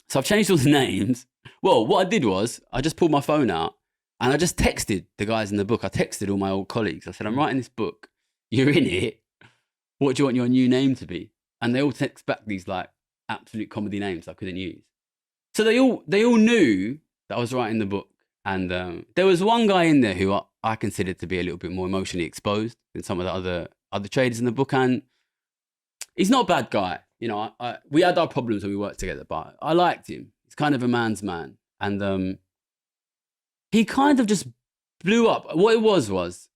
So I've changed all the names. Well, what I did was I just pulled my phone out and I just texted the guys in the book. I texted all my old colleagues. I said, I'm writing this book. You're in it. What do you want your new name to be? And they all text back these like absolute comedy names I couldn't use. So they all knew that I was writing the book. And there was one guy in there who I considered to be a little bit more emotionally exposed than some of the other traders in the book. And he's not a bad guy. You know, we had our problems when we worked together, but I liked him. He's kind of a man's man. And he kind of just blew up. What it was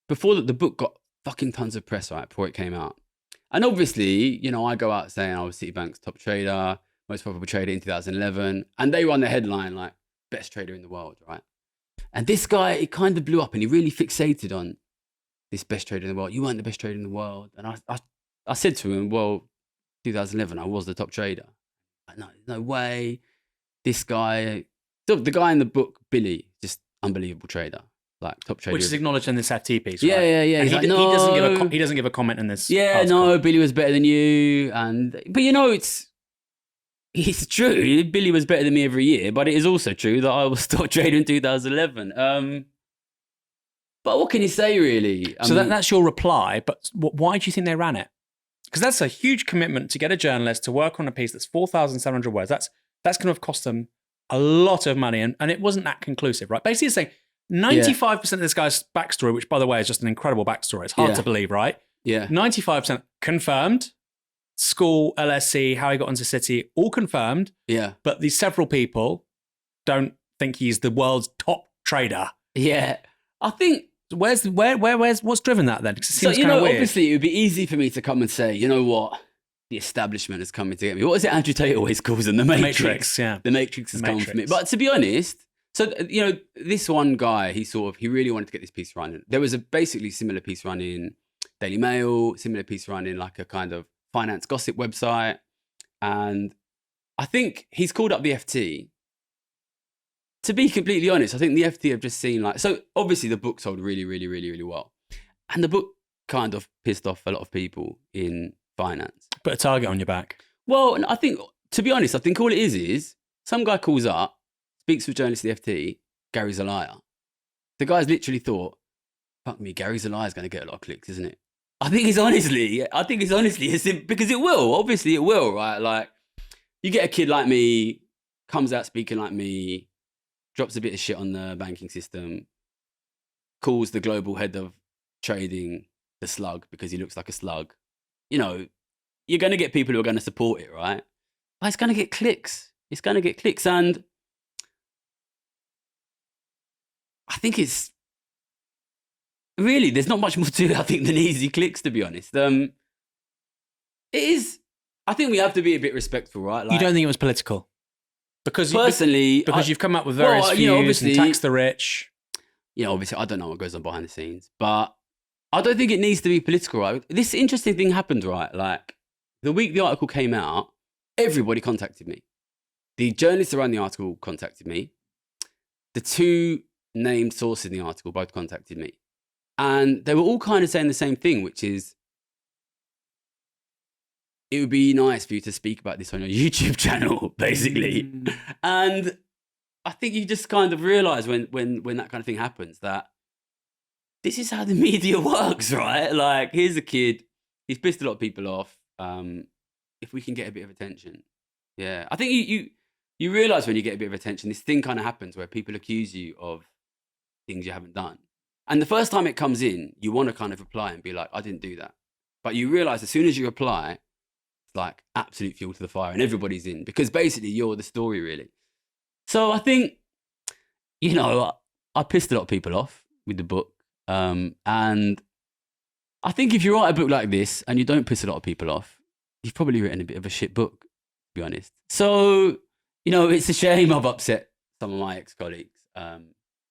before the book got fucking tons of press, right, before it came out. And obviously, you know, I go out saying I was Citibank's top trader, most profitable trader in 2011. And they run the headline like, best trader in the world, right? And this guy, he kind of blew up and he really fixated on this best trader in the world. You weren't the best trader in the world. And I said to him, well, 2011, I was the top trader. No way. This guy, the guy in the book, Billy, just unbelievable trader, like top trader. Which is acknowledged in this FT piece, yeah, right? Yeah. He doesn't give a comment in this. Yeah, article. no, Billy was better than you. But you know, it's true. Billy was better than me every year, but it is also true that I was top trader in 2011. But what can you say, really? So that's your reply. But why do you think they ran it? Because that's a huge commitment to get a journalist to work on a piece that's 4,700 words. That's going to have cost them a lot of money, and it wasn't that conclusive, right? Basically, it's saying 95% of this guy's backstory, which by the way is just an incredible backstory. It's hard to believe, right? Yeah. 95% confirmed. School, LSE, how he got into Citi, all confirmed. Yeah. But these several people don't think he's the world's top trader. Yeah. I think what's driven that then? 'Cause it seems so, you know, weird. obviously it would be easy for me to come and say, you know what? The establishment is coming to get me. What is it Andrew Tate always calls them? The Matrix. Yeah. The Matrix has come for me. But to be honest, so, you know, this one guy, he really wanted to get this piece running. There was a basically similar piece running Daily Mail, similar piece running like a kind of finance gossip website. And I think he's called up the FT. To be completely honest, I think the FT have just seen like, so obviously the book sold really, really, really, really well. And the book kind of pissed off a lot of people in finance. Put a target on your back. Well, I think, to be honest, I think all it is some guy calls up, speaks with journalists at the FT, Gary's a liar. The guy's literally thought, fuck me, Gary's a liar is going to get a lot of clicks, isn't it? I think it's honestly, because it will, obviously it will, right? Like, you get a kid like me, comes out speaking like me, drops a bit of shit on the banking system, calls the global head of trading the slug because he looks like a slug. You know, you're going to get people who are going to support it, right? But it's going to get clicks. It's going to get clicks. And I think it's really, there's not much more to it, I think, than easy clicks, to be honest. It is, I think we have to be a bit respectful, right? Like, you don't think it was political? Because personally, you've come up with various views and tax the rich. You know, obviously, I don't know what goes on behind the scenes, but I don't think it needs to be political, right? This interesting thing happened, right? Like, the week the article came out, everybody contacted me. The journalists around the article contacted me. The two named sources in the article both contacted me. And they were all kind of saying the same thing, which is, it would be nice for you to speak about this on your YouTube channel, basically. And I think you just kind of realize when that kind of thing happens that this is how the media works, right? Like, here's a kid, he's pissed a lot of people off. If we can get a bit of attention. Yeah. I think you realize when you get a bit of attention, this thing kind of happens where people accuse you of things you haven't done. And the first time it comes in, you want to kind of reply and be like, I didn't do that. But you realize as soon as you reply, it's like absolute fuel to the fire and everybody's in, because basically you're the story, really. So I think, you know, I pissed a lot of people off with the book. And I think if you write a book like this and you don't piss a lot of people off, you've probably written a bit of a shit book, to be honest. So, you know, it's a shame I've upset some of my ex-colleagues.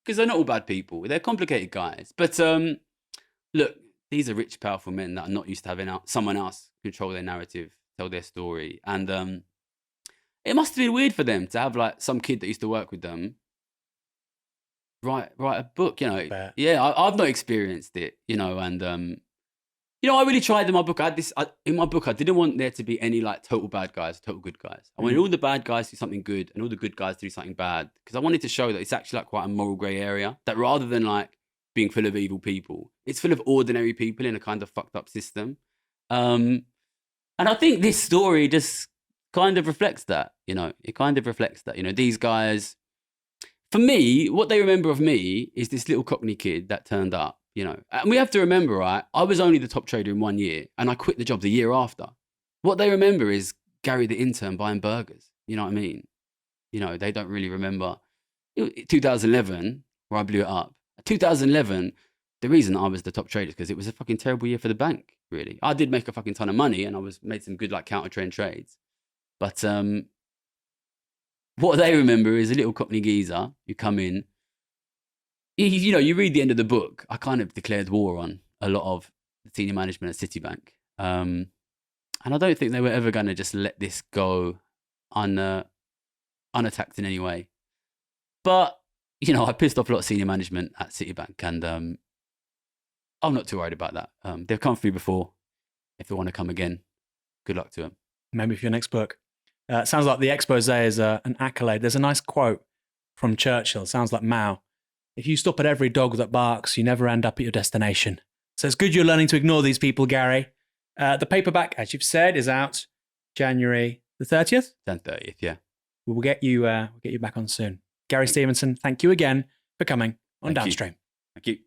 Because they're not all bad people. They're complicated guys. But look, these are rich, powerful men that are not used to having someone else control their narrative, tell their story. And it must have been weird for them to have like some kid that used to work with them write a book, you know. Fair. Yeah, I've not experienced it, you know, and I really tried in my book. In my book, I didn't want there to be any like total bad guys, total good guys. I wanted all the bad guys to do something good and all the good guys to do something bad, because I wanted to show that it's actually like quite a moral grey area. That rather than like being full of evil people, it's full of ordinary people in a kind of fucked up system. And I think this story just kind of reflects that. It kind of reflects that. These guys, for me, what they remember of me is this little Cockney kid that turned up. And we have to remember, right? I was only the top trader in 1 year, and I quit the job the year after. What they remember is Gary the intern buying burgers. You know what I mean? They don't really remember 2011, where I blew it up. 2011, the reason I was the top trader is because it was a fucking terrible year for the bank, really. I did make a fucking ton of money, and I made some good like counter trend trades. But what they remember is a little Cockney geezer who come in. You read the end of the book, I kind of declared war on a lot of the senior management at Citibank. And I don't think they were ever going to just let this go unattacked in any way. But, I pissed off a lot of senior management at Citibank, and I'm not too worried about that. They've come through before. If they want to come again, good luck to them. Maybe for your next book. Sounds like the expose is an accolade. There's a nice quote from Churchill. Sounds like Mao. If you stop at every dog that barks, you never end up at your destination. So it's good you're learning to ignore these people, Gary. The paperback, as you've said, is out January the 30th? 30th, yeah. We'll get you back on soon. Gary Stevenson, thank you again for coming on Thank you. Downstream. Thank you.